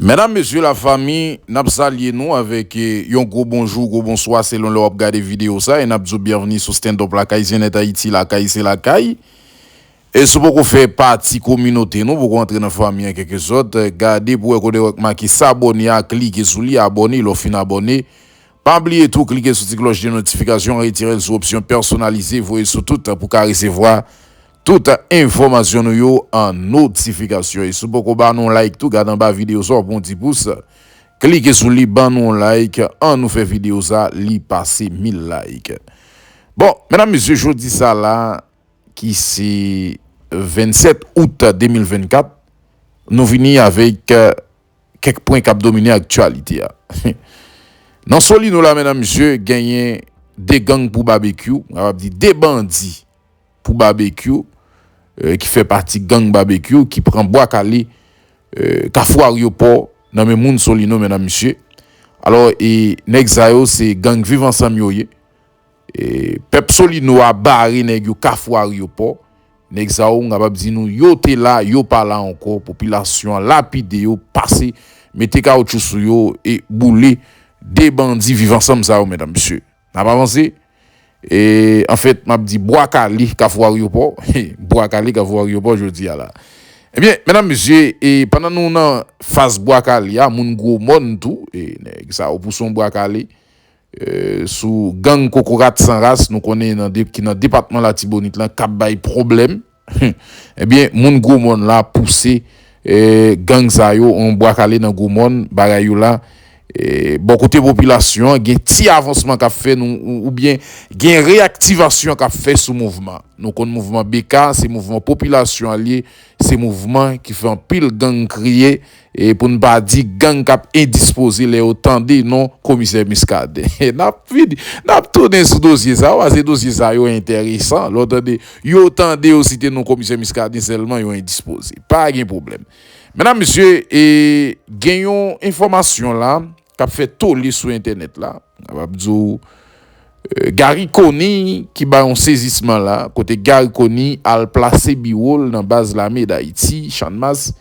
Mesdames, messieurs, la famille, nous saluons nous avec un gros bonjour, gros bonsoir selon le regard des vidéos ça et nous disons bienvenue sur Stand Up la Caille, c'est Haïti, la Caille, c'est la Caille. Et si vous faites partie de la communauté, nous vous rentrer dans la famille en quelque sorte, gardez pour que s'abonner, cliquer sur lui, abonner, le fin abonner. Pas oublier tout, cliquer sur la cloche de notification, retirer sur option personnalisée, voyez sur tout pour recevoir toute information nous en notification. Et si vous avez un like, tout garde en bas vidéo ça pour un petit pouce. Cliquez sur le ban non like, en nous fait vidéo ça, li passer 1000 likes. Bon, mesdames, messieurs, je dis ça là, qui c'est 27 août 2024. Nous venons avec quelques points qui ont dominé l'actualité. Dans ce lit, nous là, mesdames, messieurs, gagné des gangs pour barbecue, on va dire des bandits pour barbecue, qui fait partie gang barbecue, qui prend bois calé, Kafouar Yopor, dans mes moun solino, mesdames, messieurs. Alors, et Nexayo, c'est gang vivant ensemble yoye. Et Pep Solino a barré nèg yo Kafouar Yopor. Nexayo, on va dire nous, yo te là, yo pas là encore, population lapide yo, passé, mettez caoutchouc sur yo, et boulé des bandits vivant ensemble, ça, mesdames, messieurs. N'a pas avancé? Et en fait, m'a dit Boakali Kafouar Yopor, Boakali Kafouar Yopor, je dis là. Eh bien, mesdames, messieurs, et pendant nous dans phase Boakali, a moun gros mon tout et ça pour son Boakali sous gang Kokorat sans race, nous connaît qui dans département la Tibonite là cap bay problème. Eh bien, moun gros mon là poussé gang ça yo on Boakali dans gros mon bagay yo là. Et bon côté population gen ti avancement qu'a fait nous ou bien gen réactivation qu'a fait sous mouvement nous kon mouvement BK c'est mouvement population allié c'est mouvement qui fait un pile gang crier et pour ne pas dire gang cap indisposé les autant de non commissaire Muscade n'a tourné ce dossier ça c'est dossier ça yo intéressant l'autre de yo tendez aussi non commissaire Muscade seulement yo indisposé pas de problème. Mesdames, messieurs, et gagnons information là, qu'a fait tourner sur internet là. Gary Koni qui ba un saisissement là, côté Gary Koni a placé Biwol dans base l'armée d'Haïti, Chanmas.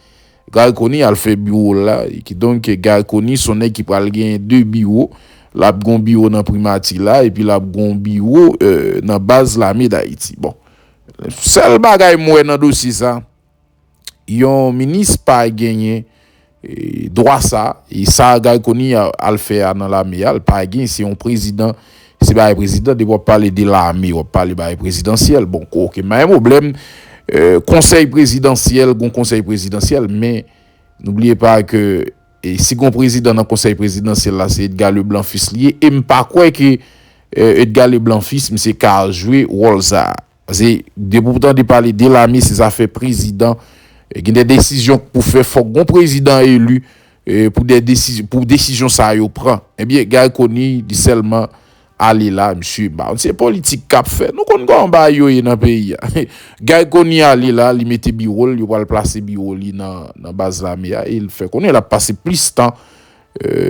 Gary Koni a fait Biwol là, qui donc Gary Koni son équipe a gagné 2 Biwol, la gon Biwol dans Primati là et puis la gon Biwol dans base l'armée d'Haïti. Bon. Seul bagay moi dans dossier ça. Yon ministre pas gagné droit ça et ça Gary Koni a le faire dans l'armée al pas gagné c'est un président c'est pas président de parler de l'armée on parler ba présidentiel bon OK mais un problème conseil présidentiel mais n'oubliez pas que si gon président dans conseil présidentiel là c'est Edgar Leblanc fils lié et me pas quoi que Edgar Leblanc fils c'est Carl jouer Wolza c'est de pourtant de parler de l'armée c'est ça fait président. Il y a des décisions pour faire un président élu pour des décisions ça yo prend. Eh bien Gary Koni dit seulement aller là monsieur bah c'est politique qu'a fait. Nous connait en bas yo dans pays. Gary Koni aller là, il mettait Biwol, il va le placer Biwol dans base là mais il fait qu'on a passé plus temps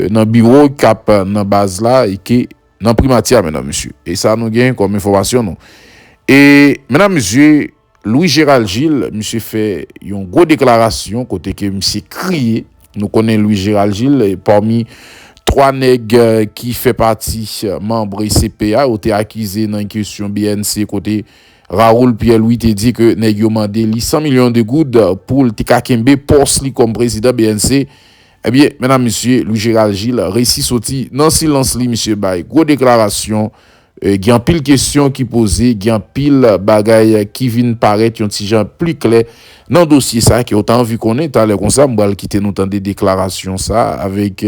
dans Biwol cap dans base là et que dans Primatia mesdames monsieur. Et ça nous gagne comme information non. Et mesdames messieurs Louis Gérald Gilles, monsieur fait une grosse déclaration côté que monsieur crié. Nous connaissons Louis Gérald Gilles parmi 3 nègres qui fait partie membre CPA ou été accusé dans une question BNC côté Raoul Pierre-Louis te dit que nèg yo mandé 100 millions de goudes pour le Tikakembe poste comme président BNC. Eh bien, mesdames, messieurs, Louis Gérald Gilles récit sorti dans silence li monsieur Bay. Grosse déclaration. Il y a pile question qui posée, il y a pile bagay qui vient paraître un petit genre plus clair dans le dossier ça qui autant vu qu'on est allé comme ça m'bral quitter nous des déclarations ça avec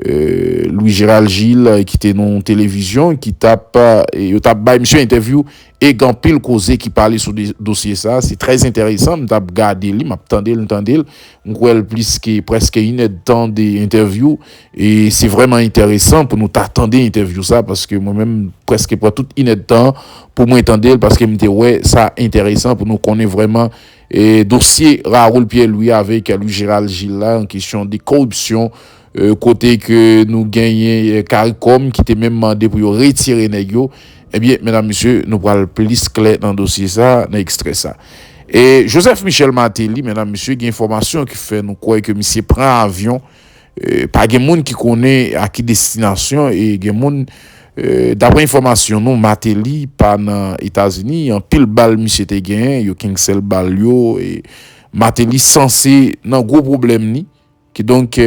Louis Gérald Gilles qui était dans télévision qui tape et tape ba monsieur interview et grand pile causé qui parlait sur des dossiers ça c'est très intéressant m't'a regarder li m'attendait on plus que presque une heure de temps des interviews et c'est vraiment intéressant pour nous t'attendre interview ça parce que moi même presque pas toute une heure de temps pour moi entendre parce que m'était ouais ça intéressant pour nous connaître vraiment et dossier Raoul Pierre-Louis avec Louis Gérald Gilles là en question de corruption côté que nous gagné CARICOM qui était même demandé pour retirer nèg yo. Eh bien mesdames messieurs nous parlons plus clair dans dossier ça dans extrait ça Et Joseph Michel Martelly, mesdames, messieurs, il y a une information qui fait nous croire que monsieur prend un avion. Pas de monde qui connaît à qui destination et il y a monde d'après information nous Martelly pas dans États-Unis en pile balle monsieur te gagné yo cancel balle yo et Martelly censé dans gros problème ni qui donc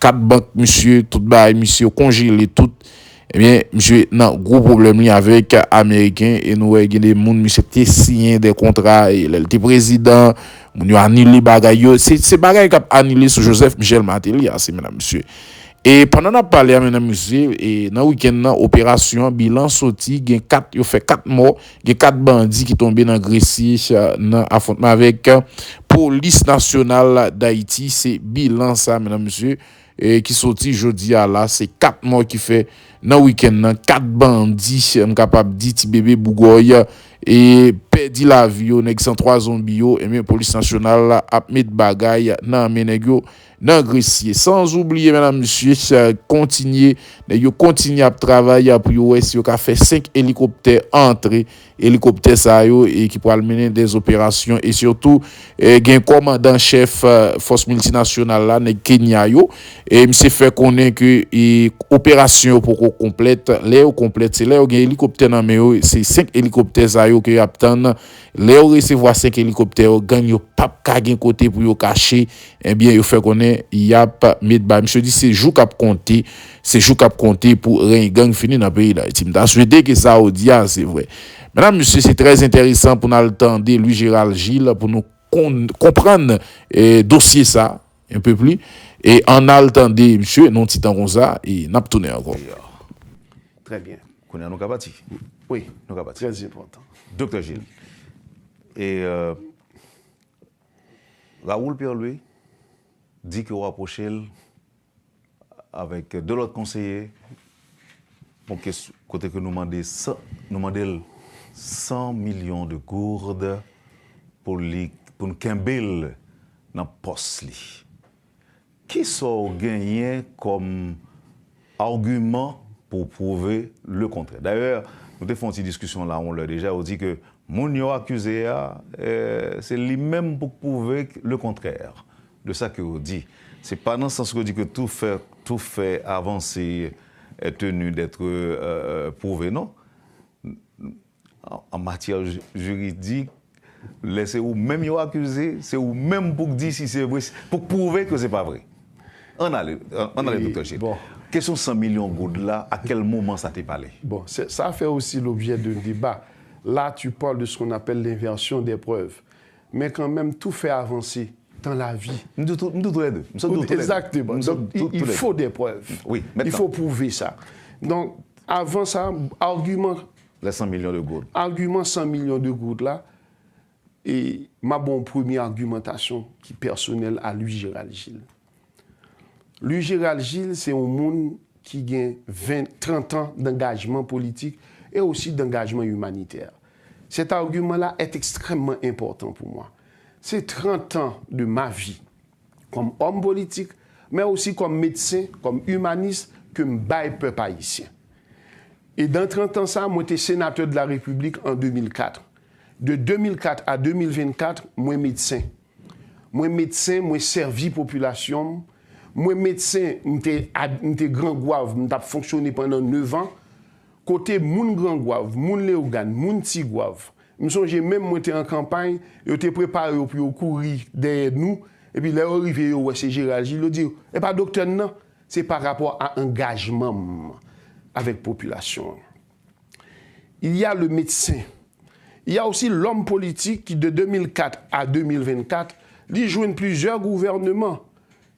quatre banques monsieur tout bail monsieur congelé tout eh bien monsieur non gros problème ni avec américain et nous il y a des monde monsieur te signé des contrats et le président moun yo annulé bagay yo c'est bagay qui a annulé sur Joseph Michel Martelly c'est mesdames monsieur. Et pendant qu'on a parlé à mesdames messieurs et dans week-end opération bilan sorti gen 4 yo fait 4 morts, gen 4 bandits qui tombé dans Grécy dans affrontement avec police nationale d'Haïti, c'est bilan ça mesdames messieurs et qui sorti jeudi à là, c'est 4 morts qui fait dans week-end 4 bandits capable dit ti bébé Bougoy et perdu la vie au nèg 103 zombies et même police nationale a mis bagay nan menèg yo dans Grécy. Sans oublier mesdames messieurs continuer à travailler pour yo si yo ka fait 5 hélicoptères entrée hélicoptères ça yo et qui pourra mener des opérations et surtout gen commandant chef force multinationale là nèg Kenya yo et monsieur fait connaître que opération pour complète les complète c'est là gen hélicoptère dans mais c'est 5 hélicoptères ça yo que attend les recevoir 5 hélicoptères gang yo pas ka gen côté pour yo cacher eh bien yo fait connaître y a midba monsieur dit c'est jour cap compter pour rien gang fini dans pays d'Haïti m'ta souhaité que ça audia c'est vrai. Mesdames, monsieur, c'est très intéressant pour nous entendre Louis Gérald Gilles, pour nous comprendre dossier ça un peu plus. Et en attendant, monsieur, non titan comme ça, et n'a pas tourné encore. Très bien. Qu'on est à nos cabati. Oui, Nos cabati. très important. Docteur Gilles. Et Raoul Pierre-Louis dit qu'il rapproché avec de l'autre conseiller pour que côté que nous demandons 100 millions de gourdes pour nous kembel dans poste li. Qui sont gagnés comme argument pour prouver le contraire. D'ailleurs, nous avons fait une discussion là, on l'a déjà, on dit que mon yo accusé c'est lui-même pour prouver le contraire de ça que vous dit. C'est pas dans le sens que vous dit que tout fait avancer est tenu d'être prouvé, non. En matière juridique, c'est ou même yo accusé, c'est ou même pour dire si c'est vrai, pour prouver que c'est pas vrai. On a le docteur Gilles. Bon. Question 100 millions de gouttes là, à quel moment ça t'est parlé? Bon, ça fait aussi l'objet d'un débat. Là, tu parles de ce qu'on appelle l'inversion des preuves. Mais quand même, tout fait avancer dans la vie. Nous tous les deux. Exactement. Donc, il faut des preuves. Oui, maintenant. Il faut prouver ça. Donc, avant ça, argument... Les 100 millions de gouttes. Argument 100 millions de gouttes là, et ma bonne première argumentation qui est personnelle à Louis Gérald Gilles. Louis Gérald Gilles, c'est un monde qui a 30 ans d'engagement politique et aussi d'engagement humanitaire. Cet argument-là est extrêmement important pour moi. C'est 30 ans de ma vie comme homme politique, mais aussi comme médecin, comme humaniste, que je baille peuple haïtien. Et dans 30 ans, ça, moi, j'étais sénateur de la République en 2004. De 2004 à 2024, moi, médecin. Moi, médecin, moi, servi population. Moi, médecin, j'étais grand Gouave, j'ai fonctionné pendant 9 ans. Côté moun grand Gouave, moun Léogane, moun Ti Gouave. J'ai même monté en campagne, j'étais préparé pour courir derrière nous. Et puis, là, arrivé, c'est Gérald Gilles, il dit, et pas docteur, non, c'est par rapport à engagement avec la population. Il y a le médecin. Il y a aussi l'homme politique qui, de 2004 à 2024, il joue plusieurs gouvernements.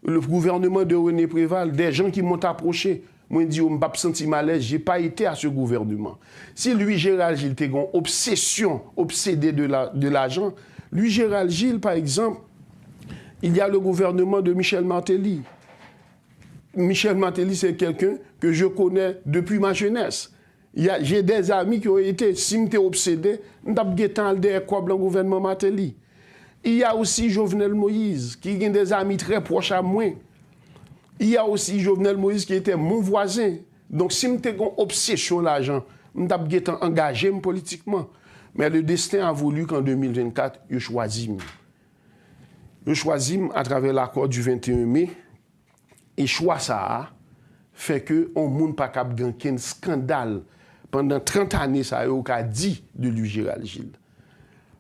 Le gouvernement de René Préval, des gens qui m'ont approché. Moi, je dis, je ne me sens pas à l'aise, je n'ai pas été à ce gouvernement. Si Louis Gérald Gilles était une obsession, obsédé de l'argent, Louis Gérald Gilles, par exemple, il y a le gouvernement de Michel Martelly. Michel Martelly, c'est quelqu'un que je connais depuis ma jeunesse. J'ai des amis qui ont été, si je suis obsédé, je suis derrière le gouvernement Martelly. Il y a aussi Jovenel Moïse, qui a des amis très proches à moi. Il y a aussi Jovenel Moïse qui était mon voisin. Donc, si je suis une obsession l'argent, je suis engagé politiquement. Mais le destin a voulu qu'en 2024, il choisit. Il choisit à travers l'accord du 21 mai. Et choix ça fait que on monde pas cap gagner un scandale pendant 30 années ça yo ka dit de lui Gérald Gilles.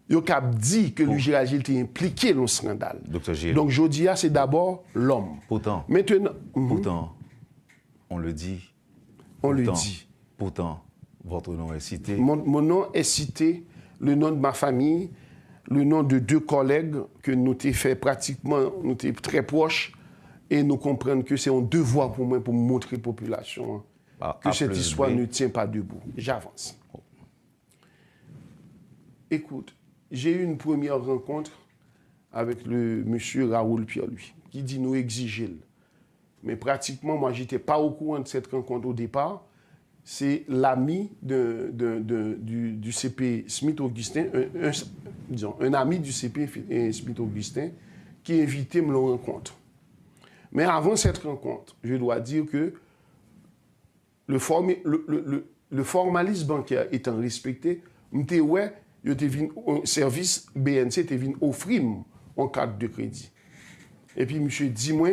Yo ka dit que lui Gérald Gilles était impliqué dans le scandale. Docteur Gilles. Donc Jodia c'est d'abord l'homme. Pourtant. Maintenant Pourtant, on le dit. On le dit. Pourtant, votre nom est cité. Mon nom est cité, le nom de ma famille, le nom de 2 collègues que nous t'ai fait pratiquement, nous t'ai très proches. Et nous comprenons que c'est un devoir pour moi pour montrer à la population que cette histoire ne tient pas debout. J'avance. Écoute, j'ai eu une première rencontre avec le monsieur Raoul Pierre-Louis, qui dit nous exiger. Mais pratiquement, moi, je n'étais pas au courant de cette rencontre au départ. C'est l'ami du CP Smith-Augustin, un ami du CP Smith-Augustin, qui invitait me la rencontre. Mais avant cette rencontre, je dois dire que le formalisme bancaire étant respecté, le service BNC était venu offrir en carte de crédit. Et puis, monsieur dit, moi,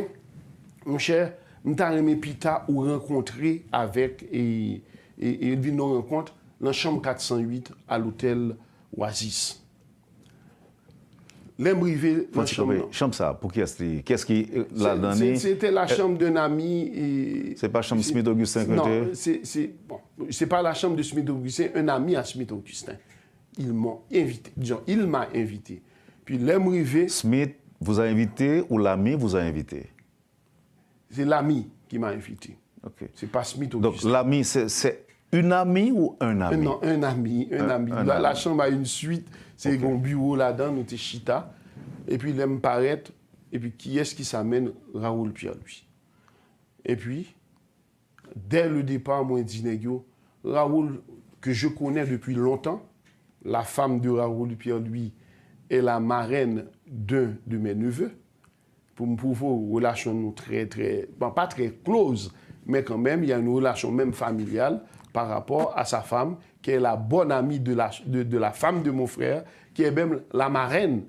mon cher, je suis pita ou rencontrer avec, et il vient nous rencontre dans la chambre 408 à l'hôtel Oasis. L'embrivé dans la chambre. Chambre ça, pour qui est-ce qui l'a donné? C'était la chambre d'un ami. C'est pas chambre Smith-Augustin que non, c'est pas la chambre de Smith-Augustin, un ami à Smith-Augustin. Ils m'ont invité. Disons, il m'a invité. Puis l'embrivé. Smith vous a invité ou l'ami vous a invité? C'est l'ami qui m'a invité. Okay. C'est pas Smith-Augustin. Donc l'ami, c'est une amie ou un ami? Non, un ami. La chambre a une suite, c'est un bureau là-dedans, nous sommes chita. Et puis, il me paraît, et puis qui est-ce qui s'amène? Raoul Pierre-Louis. Et puis, dès le départ, moi, je dis, Raoul, que je connais depuis longtemps, la femme de Raoul Pierre-Louis est la marraine d'un de mes neveux. Pour me prouver une relation très, bon, pas très close, mais quand même, il y a une relation même familiale par rapport à sa femme, qui est la bonne amie de la femme de mon frère, qui est même la marraine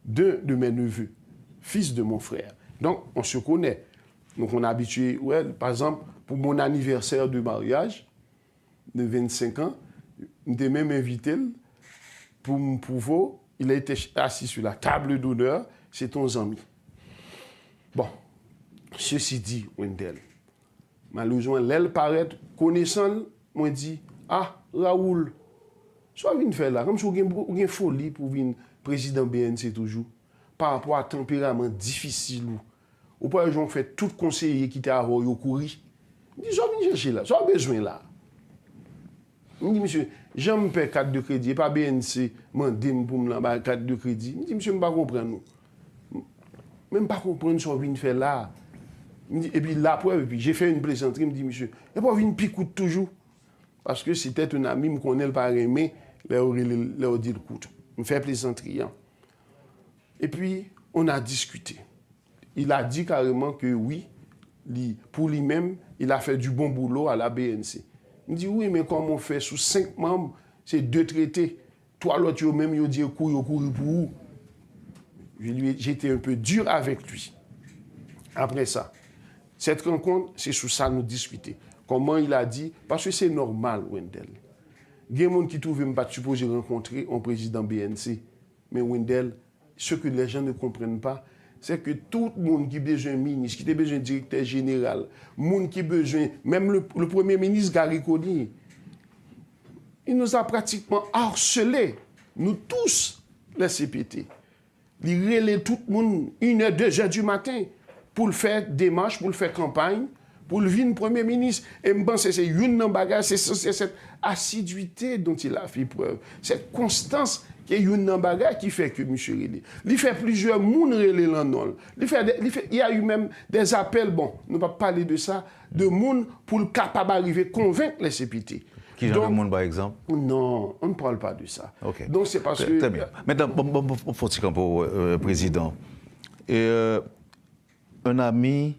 de mes neveux, fils de mon frère. Donc, on se connaît. Donc, on est habitué, ouais, par exemple, pour mon anniversaire de mariage, de 25 ans, j'étais même invité pour me prouver, il a été assis sur la table d'honneur, c'est ton ami. Bon, ceci dit, Wendell, malheureusement, l'aile paraît connaissant, moi dit, ah, Raoul, soit venu faire là, comme si vous avez une folie pour venir président BNC toujours, par rapport à un tempérament difficile. Ou par exemple, fait tout conseiller qui était à vous au courir. Je dis, soit venu chercher là, soit besoin là. Je dis, monsieur, j'aime payer carte de crédit, pas BNC, m'en pour me carte de crédit. Je dis, monsieur, je ne pas comprendre. Même pas comprendre ce qu'on vient faire là. Et puis la preuve, j'ai fait une plaisanterie, il me dit, monsieur, et pas venir picoute toujours. Parce que c'était un ami, me connaît le parrain, mais leur dit le coup. Me fait plaisanterie. Hein. Et puis, on a discuté. Il a dit carrément que oui, pour lui-même, il a fait du bon boulot à la BNC. Il me dit, oui, mais comment on fait sous 5 membres, c'est 2 traités. Toi, l'autre, même, il dit, courir pour où? J'étais un peu dur avec lui. Après ça, cette rencontre, c'est sur ça nous discuter. Comment il a dit, parce que c'est normal, Wendell. Il y a des gens qui trouvent même pas supposé rencontrer un président BNC. Mais Wendell, ce que les gens ne comprennent pas, c'est que tout le monde qui a besoin de ministre, qui a besoin de directeur général, monde qui a besoin, même le premier ministre Gary Conny, il nous a pratiquement harcelés, nous tous, les CPT. Il relève tout le monde 1h, 2h du matin pour le faire démarche, pour le faire campagne, pour le venir premier ministre. Et je pense que c'est une bagage, c'est cette assiduité dont il a fait preuve, cette constance qui est une bagage qui fait que M. Relé. Il fait plusieurs monde relé l'annol. Il y a eu même des appels, bon, on ne va pas parler de ça, de monde pour le capable d'arriver à convaincre les CPT. Qui genre de monde, par exemple? Non, on ne parle pas de ça. Okay. Donc c'est parce que... Très bien. Maintenant, faut-il pour président. Et, un ami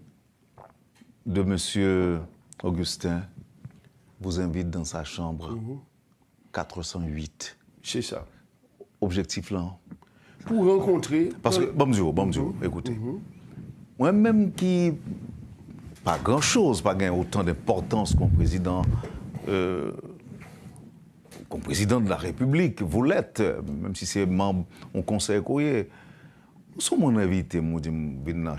de M. Augustin vous invite dans sa chambre 408. C'est ça. Objectif là. Pour rencontrer... Parce que, bonjour, écoutez. Moi-même qui, pas grand-chose, pas gain autant d'importance qu'un président de la République, vous l'êtes, même si c'est membre au Conseil courrier. Si mon invité, moi, je viens dans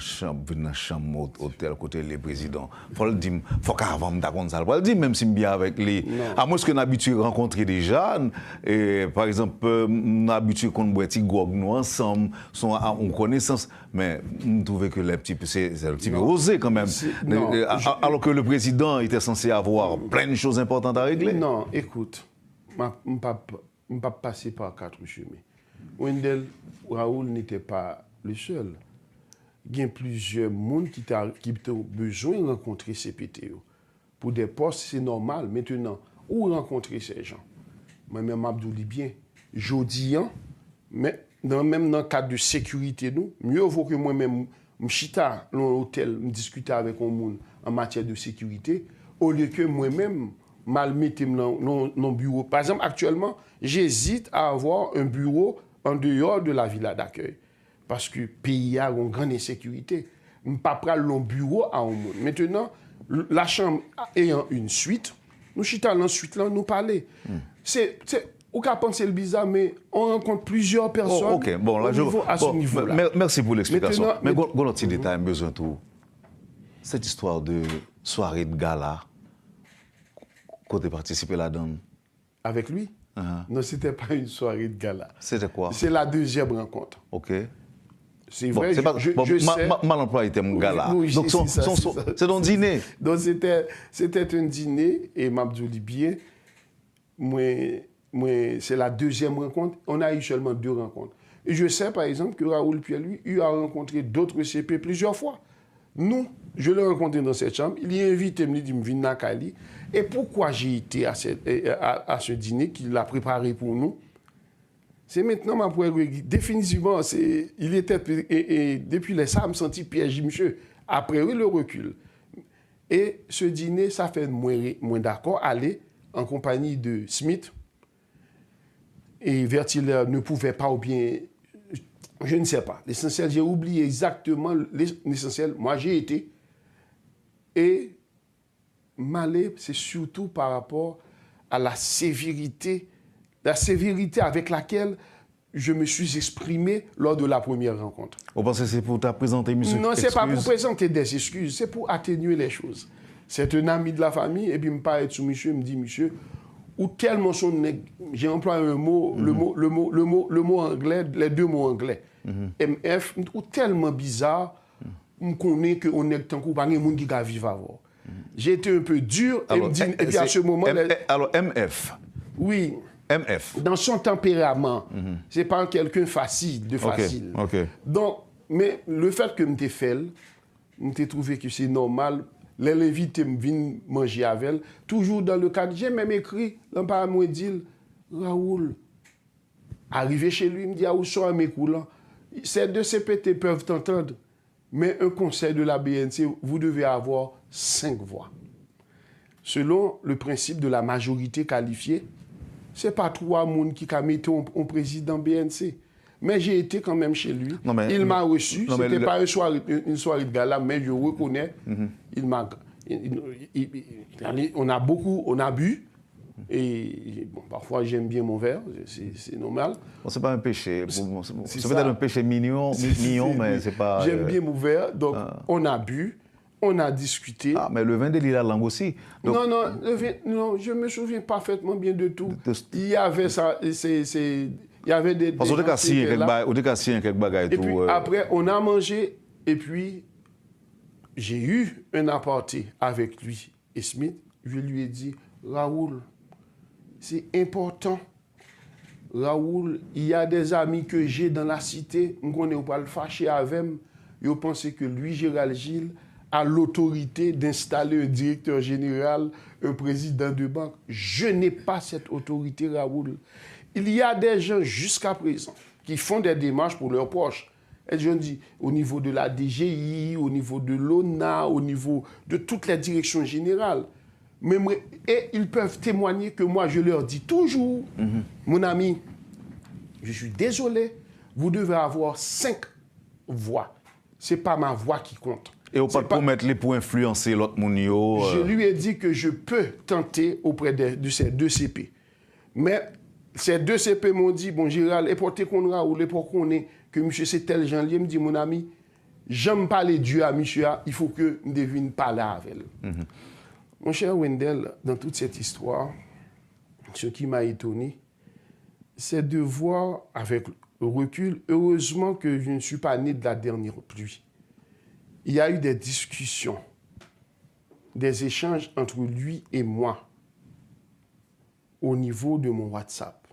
la chambre, hôtel, côté les présidents, faut le dire, faut qu'avant me d'accord ça. Faut le dire, même si je suis bien avec les. À moins que nous habitué à rencontrer déjà, et, par exemple, nous habitué qu'on boit petit grog nous ensemble, sont en connaissance, mais nous trouvons que c'est un petit peu osé quand même. Alors que le président était censé avoir plein de choses importantes à régler. Non, écoute, je ne peux pas passer par 4 chemins. Wendell, Raoul n'était pas le seul. Il y a plusieurs monde qui ont besoin de rencontrer ces PTO. Pour des postes, c'est normal. Maintenant, où rencontrer ces gens? Moi-même, Abdouli bien, jodi, mais même dans le cadre de sécurité, nous, mieux vaut que moi-même, je chita dans l'hôtel, je discuter avec un monde en matière de sécurité, au lieu que moi-même, mal mettre dans le bureau. Par exemple, actuellement, j'hésite à avoir un bureau en dehors de la villa d'accueil. Parce que le pays a une grande insécurité. Je ne peux pas prendre le bureau à un monde. Maintenant, la chambre ayant une suite, nous chita dans suite là, nous parler. On peut penser le bizarre, mais on rencontre plusieurs personnes ok, bon, là, à ce niveau-là. Merci pour l'explication. Mais un petit détail, besoin de tout. Cette histoire de soirée de gala, côté participer là-dedans. Avec lui? Non, ce n'était pas une soirée de gala. C'était quoi? C'est la deuxième rencontre. Ok. C'est vrai, je sais. Mal employé était mon gala. Oui, donc, c'est un dîner. Donc, c'était un dîner, et Mabdouli bien, c'est la deuxième rencontre. On a eu seulement 2 rencontres. Et je sais, par exemple, que Raoul Pierre, lui, a rencontré d'autres CP plusieurs fois. Nous, je l'ai rencontré dans cette chambre. Il est invité, il me dit, viens à Cali. Et pourquoi j'ai été à ce dîner qu'il a préparé pour nous? C'est maintenant ma première. Définitivement, il était. Et depuis les ça, je me senti piégé, monsieur. Après, oui, le recul. Et ce dîner, ça fait moins d'accord aller en compagnie de Smith. Et Vertiller ne pouvait pas, ou bien. Je ne sais pas. L'essentiel, j'ai oublié exactement l'essentiel. Moi, j'ai été. Et Malé, c'est surtout par rapport à la sévérité avec laquelle je me suis exprimé lors de la première rencontre. Vous pensez que c'est pour te présenter, monsieur? Non, ce n'est pas pour présenter des excuses, c'est pour atténuer les choses. C'est un ami de la famille, et puis il me parle de monsieur, il me dit, monsieur, ou tellement j'ai employé un mot, le mot anglais, les 2 mots anglais, MF, ou tellement bizarre, on connaît qu'on est tant qu'on pas de monde qui va vivre avant. J'ai été un peu dur, alors, et puis à ce moment... Alors, MF. Oui. MF. Dans son tempérament, c'est pas quelqu'un facile. Okay. Donc, mais le fait que je fait, je trouvé que c'est normal. L'invité me vient manger avec elle, toujours dans le cadre. J'ai même écrit, dans par moi dire, Raoul, arrivé chez lui, il me dit, ah, où sont mes coulants? Ces 2 CPT peuvent t'entendre, mais un conseil de la BNC, vous devez avoir 5 voix. Selon le principe de la majorité qualifiée, ce n'est pas 3 personnes qui ont mis un président BNC. Mais j'ai été quand même chez lui. Il m'a reçu. Ce n'était pas une soirée de gala, mais je reconnais. On a bu. Et bon, parfois, j'aime bien mon verre. C'est normal. Bon, ce n'est pas un péché. C'est peut-être un péché mignon mais ce n'est pas... J'aime bien mon verre. Donc, on a bu. On a discuté. Ah, mais le vin de Lila Langue aussi. Donc... Non, je me souviens parfaitement bien de tout. Il y avait ça, il y avait des... Parce qu'au cas quelques bagages. Et puis après, on a mangé, et puis j'ai eu un aparté avec lui et Smith. Je lui ai dit, Raoul, c'est important. Raoul, il y a des amis que j'ai dans la cité, on ne connaît pas le fâché avec eux. Ils pensaient que lui, Gérald Gilles, a l'autorité d'installer un directeur général, un président de banque. Je n'ai pas cette autorité, Raoul. Il y a des gens jusqu'à présent qui font des démarches pour leurs proches. Et je dis, au niveau de la DGI, au niveau de l'ONA, au niveau de toutes les directions générales. Et ils peuvent témoigner que moi, je leur dis toujours, mon ami, je suis désolé, vous devez avoir 5 voix. Ce n'est pas ma voix qui compte. Et au pas promettre les pour influencer l'autre monde. Je lui ai dit que je peux tenter auprès de ces 2 CP. Mais ces 2 CP m'ont dit, bon, Gérald, et pour qu'on Raoul, et pour qu'on est, que monsieur c'est tel Jean, il me dit, mon ami, j'aime parler Dieu à monsieur, il faut que je devine parler avec elle. Mon cher Wendell, dans toute cette histoire, ce qui m'a étonné, c'est de voir avec le recul, heureusement que je ne suis pas né de la dernière pluie. Il y a eu des discussions, des échanges entre lui et moi au niveau de mon WhatsApp,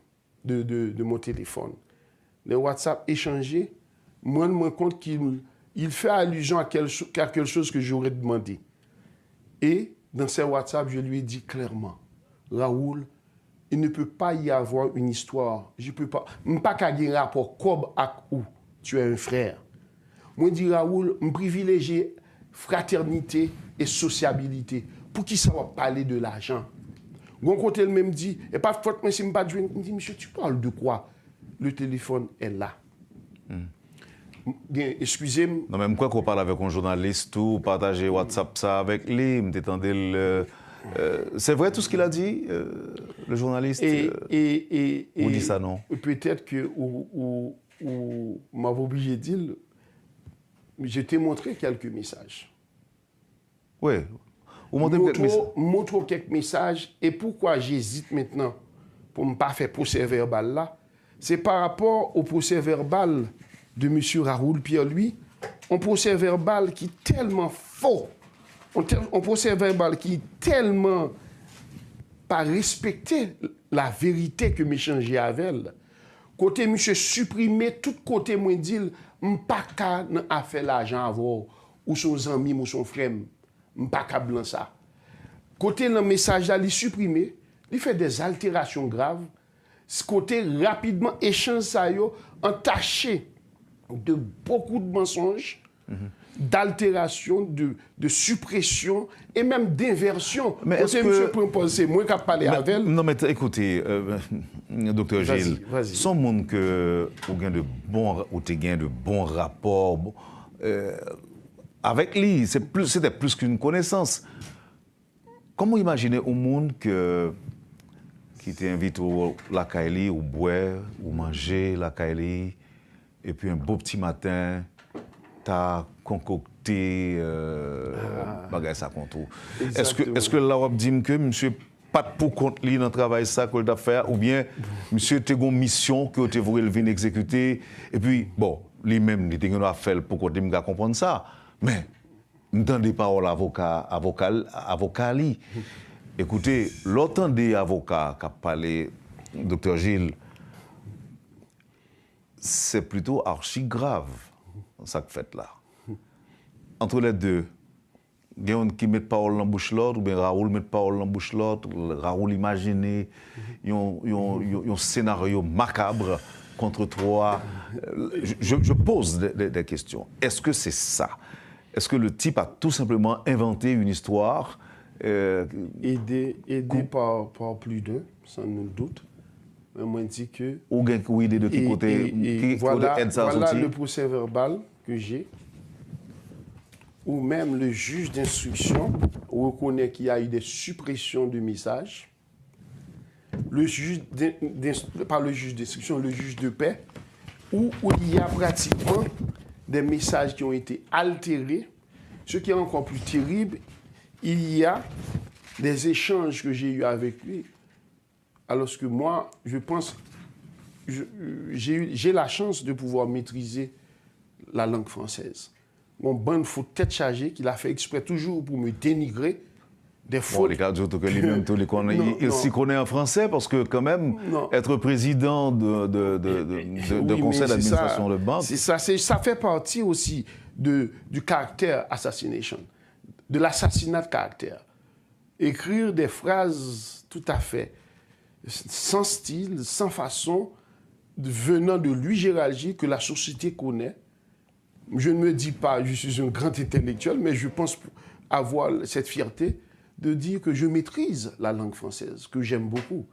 de mon téléphone. Les WhatsApp échangés, moi, je me rends compte qu'il fait allusion à quelque chose que j'aurais demandé. Et dans ces WhatsApp, je lui ai dit clairement, Raoul, il ne peut pas y avoir une histoire. Je ne peux pas. Je ne peux pas avoir un rapport comme avec où tu es un frère. Moi, je dis, Raoul, je privilégie fraternité et sociabilité. Pour qui ça va parler de l'argent? Mon côté, elle même dit, et pas faute, mais si je ne pas jouer, il me dit, monsieur, tu parles de quoi? Le téléphone est là. Excusez-moi. Non, même quoi qu'on parle avec un journaliste ou partager WhatsApp ça avec lui, c'est vrai tout ce qu'il a dit, le journaliste? Ou dit ça non? Peut-être que ou m'avait obligé de dire, je t'ai montré quelques messages. Oui. Montre quelques messages. Et pourquoi j'hésite maintenant pour ne pas faire procès verbal là? C'est par rapport au procès verbal de M. Raoul Pierre-Louis, un procès verbal qui est tellement faux, un procès verbal qui est tellement pas respecté la vérité que m'échangeais avec elle. Côté monsieur supprimé, tout côté moi dit, m'pas qu'à faire l'argent avoir ou son ami ou son frère, m'pas qu'à blanc ça. Côté le message là, il supprimé, il fait des altérations graves. Ce côté rapidement échange ça yo entaché de beaucoup de mensonges, d'altération, de suppression et même d'inversion. Mais est-ce que... c'est moi qui ai parlé avec elle. Non, mais écoutez, docteur Gilles, son monde que vous avez de bons rapports avec lui, c'était plus qu'une connaissance. Comment imaginer au monde qui t'invite au la Kaili, ou boire, ou manger la Kaili, et puis un beau petit matin, t'as concocté bagage ça contre. Est-ce que là on dit que monsieur pas pour compte lui dans le travail ça qu'il doit faire, ou bien monsieur t'as une mission que tu voulais venir exécuter, et puis bon lui-même il t'a à faire pour qu'on me comprendre ça, mais n'entendez pas avocat lui. Écoutez, l'autant des avocats qui a parlé, docteur Gilles, c'est plutôt archi grave, ça que fait là. Entre les deux, il y a qui met parole dans la bouche l'autre, ou bien Raoul met parole dans la bouche l'autre, Raoul imagine un scénario macabre contre toi. Je pose des questions. Est-ce que c'est ça? Est-ce que le type a tout simplement inventé une histoire aidé par plus d'un, sans nul doute. Mais moi, je dis que... Ou idée de qui côté voilà le procès verbal que j'ai, ou même le juge d'instruction reconnaît qu'il y a eu des suppressions de messages. Le juge pas le juge d'instruction, le juge de paix, où il y a pratiquement des messages qui ont été altérés. Ce qui est encore plus terrible, il y a des échanges que j'ai eus avec lui, alors que moi, je pense, j'ai la chance de pouvoir maîtriser la langue française. Mon bon faut tête chargée qu'il a fait exprès toujours pour me dénigrer des fautes. Bon, les cas que lui-même, il s'y connaît en français parce que quand même, être président de conseil d'administration de banque... Ça fait partie aussi du caractère assassination, de l'assassinat de caractère. Écrire des phrases tout à fait sans style, sans façon, venant de lui, Gérald Gilles, que la société connaît. Je ne me dis pas, je suis un grand intellectuel, mais je pense avoir cette fierté de dire que je maîtrise la langue française, que j'aime beaucoup.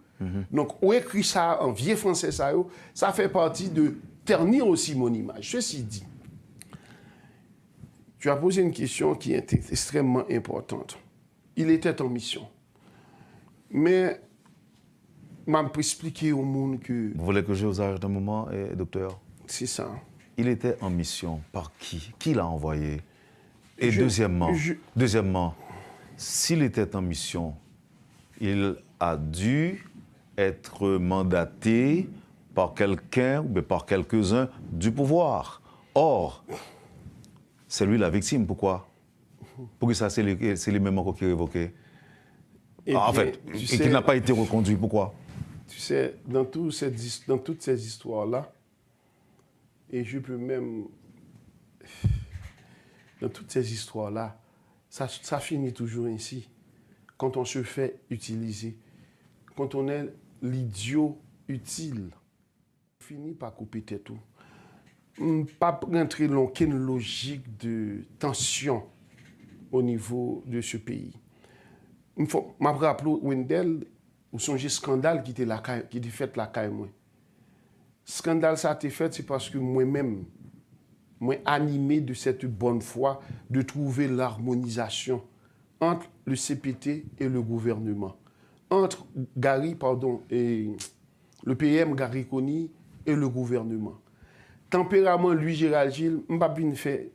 Donc, on écrit ça en vieux français, ça fait partie de ternir aussi mon image. Ceci dit, tu as posé une question qui est extrêmement importante. Il était en mission. Mais, je vais expliquer au monde que... Vous voulez que je vous arrête un moment, docteur? C'est ça. Il était en mission par qui? Qui l'a envoyé? Et deuxièmement, s'il était en mission, il a dû être mandaté par quelqu'un ou par quelques-uns du pouvoir. Or, c'est lui la victime. Pourquoi? Pourquoi ça, c'est les mêmes encore qui est révoqué? En fait, et qui n'a pas été reconduit. Pourquoi? Tu sais, dans toutes ces histoires-là, et je peux même... Dans toutes ces histoires-là, ça finit toujours ainsi. Quand on se fait utiliser, quand on est l'idiot utile, on finit par couper tête tout. Pas rentrer dans aucune logique de tension au niveau de ce pays. Je me rappelle Wendell, ou son scandale qui était fait la caille moi. Scandale ça a été fait, c'est parce que moi-même, moi animé de cette bonne foi de trouver l'harmonisation entre le CPT et le gouvernement, entre le PM Gary Coney et le gouvernement. Tempérament, lui, Gérald Gilles,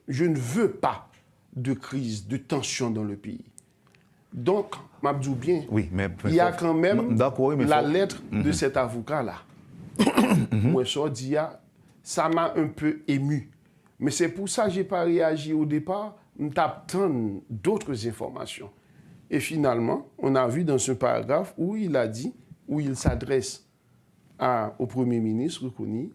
je ne veux pas de crise, de tension dans le pays. Donc, m'abdou bien, oui, mais il y a quand même la lettre de cet avocat-là. Moi, ça m'a un peu ému. Mais c'est pour ça que je n'ai pas réagi au départ. Je t'attends d'autres informations. Et finalement, on a vu dans ce paragraphe où il a dit, où il s'adresse au Premier ministre, Coney,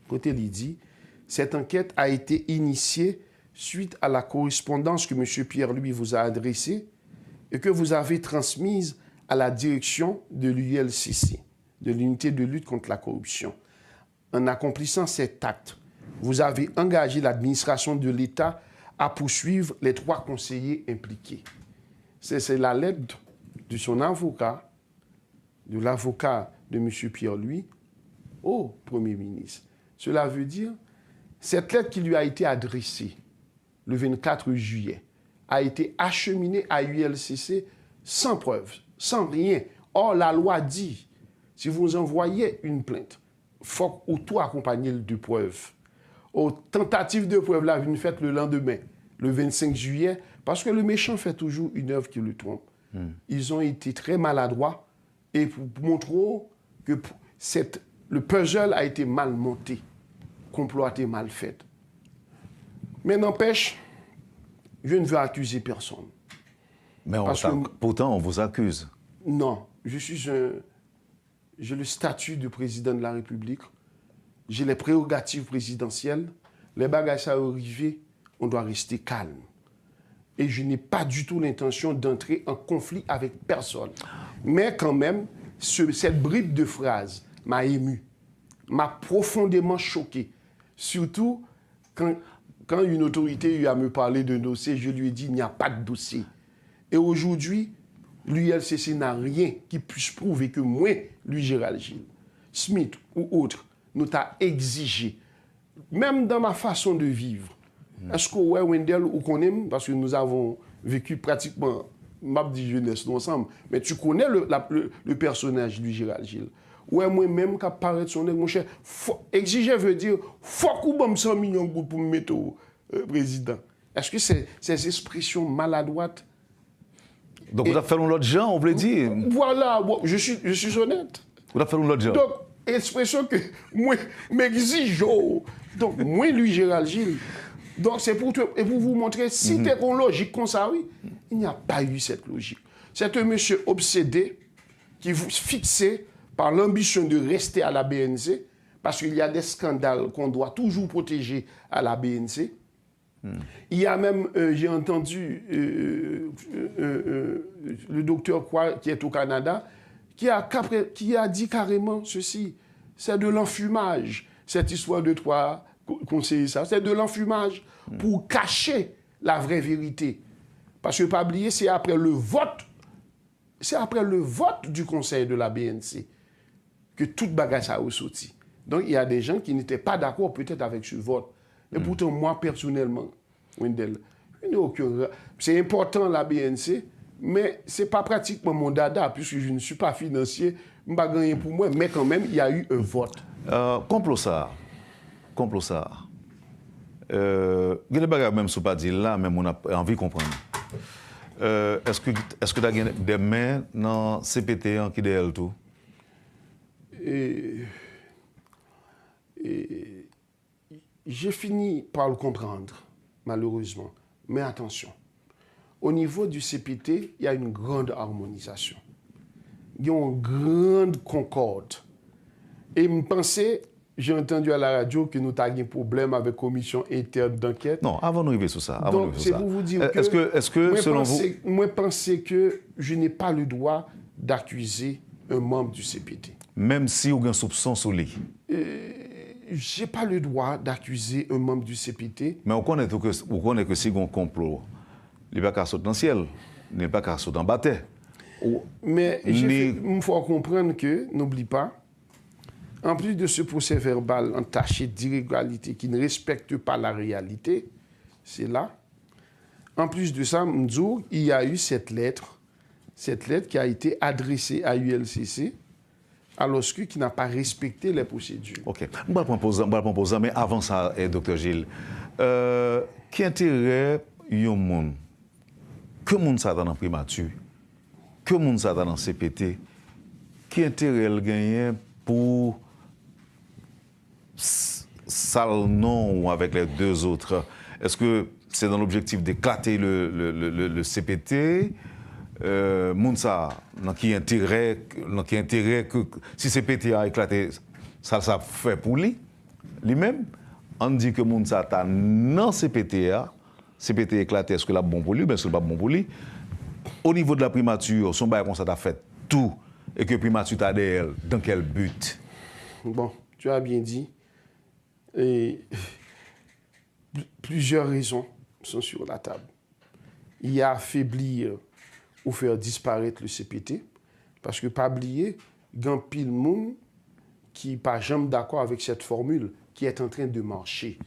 côté il dit, cette enquête a été initiée suite à la correspondance que M. Pierre-Louis vous a adressée et que vous avez transmise à la direction de l'ULCC, de l'unité de lutte contre la corruption. En accomplissant cet acte, vous avez engagé l'administration de l'État à poursuivre les 3 conseillers impliqués. C'est la lettre de son avocat, de l'avocat de M. Pierre-Louis, au Premier ministre. Cela veut dire, cette lettre qui lui a été adressée le 24 juillet a été acheminée à ULCC sans preuve, sans rien. Or, la loi dit, si vous envoyez une plainte, il faut tout accompagner de preuves. Aux tentatives de preuve, là, vous faites le lendemain, le 25 juillet, parce que le méchant fait toujours une œuvre qui le trompe. Ils ont été très maladroits et pour montrer que le puzzle a été mal monté, comploté, mal fait. Mais n'empêche, je ne veux accuser personne. Mais pourtant, on vous accuse. Non, j'ai le statut de président de la République, j'ai les prérogatives présidentielles, les bagages à arriver, on doit rester calme. Et je n'ai pas du tout l'intention d'entrer en conflit avec personne. Mais quand même, cette bribe de phrase m'a ému, m'a profondément choqué. Surtout quand une autorité eut à me parler d'un dossier, je lui ai dit il n'y a pas de dossier. Et aujourd'hui, l'ULCC n'a rien qui puisse prouver que moi, lui, Gérald Gilles, Smith ou autre, nous t'a exigé, même dans ma façon de vivre. Est-ce que ouais, Wendell ou qu'on aime, parce que nous avons vécu pratiquement map de jeunesse ensemble, mais tu connais le personnage du Gérald Gilles. Ouais, moi-même, quand paraît son nez, mon cher, exiger veut dire, faut qu'on bombe 100 millions de pour me mettre au président. Est-ce que ces expressions maladroites. Donc, vous avez fait l'autre gens, on vous l'a dit. Voilà, je suis honnête. Vous avez fait l'autre gens. Donc, expression que moi, m'exige. Donc, moi, lui, Gérald Gilles. Donc, c'est pour vous montrer, si tu es en logique comme ça, oui, il n'y a pas eu cette logique. C'est un monsieur obsédé qui vous fixé par l'ambition de rester à la BNC, parce qu'il y a des scandales qu'on doit toujours protéger à la BNC. Il y a même, j'ai entendu le docteur qui est au Canada, qui a dit carrément ceci, c'est de l'enfumage, cette histoire de 3 conseillers, ça, c'est de l'enfumage pour cacher la vraie vérité. Parce que, pas oublier, c'est après le vote c'est après le vote du conseil de la BNC que toute bagage a ressorti. Donc, il y a des gens qui n'étaient pas d'accord peut-être avec ce vote. Et pourtant, moi, personnellement, Wendell, c'est important la BNC, mais ce n'est pas pratiquement mon dada, puisque je ne suis pas financier, je ne vais pas gagner pour moi, mais quand même, il y a eu un vote. Complot ça. Il y a des bagages même si pas dit là, mais on a envie de comprendre. Est-ce que tu as des mains dans CPT qui est tout? J'ai fini par le comprendre, malheureusement. Mais attention, au niveau du CPT, il y a une grande harmonisation. Il y a une grande concorde. Et je pensais, j'ai entendu à la radio que nous avions un problème avec la commission interne d'enquête. Non, avant d'arriver sur ça. Donc, c'est pour vous dire que... Est-ce que selon vous... Moi, je pensais que je n'ai pas le droit d'accuser un membre du CPT. Même si vous avez un soupçon sur lui? Je n'ai pas le droit d'accuser un membre du CPT. Mais on connaît que si on complot, il n'est pas qu'à sauter dans le ciel, il n'est pas qu'à sauter dans le bâtiment. Mais il faut comprendre que, n'oublie pas, en plus de ce procès verbal entaché d'irrégularité qui ne respecte pas la réalité, c'est là. En plus de ça, il y a eu cette lettre qui a été adressée à ULCC, alors qui n'a pas respecté les procédures. OK. Je vais proposer, mais avant ça, Dr. Gilles, qui intérêt un monde, que monde ça dans la primature, que monde ça dans le CPT, qui intérêt elle gagne pour ça non avec les deux autres? Est-ce que c'est dans l'objectif d'éclater le CPT? Mounsa, dans qui intérêt que si CPT a éclaté, ça fait pour lui-même. On dit que Mounsa a non CPT éclaté, est-ce que c'est bon pour lui? Ben, c'est pas bon pour lui. Au niveau de la primature, son bail comme ça a fait tout et que primature t'a derrière, dans quel but? Bon, tu as bien dit. Et plusieurs raisons sont sur la table. Il y a affaiblir ou faire disparaître le CPT, parce que pas oublier, il y a pile monde qui n'est pas jamais d'accord avec cette formule qui est en train de marcher.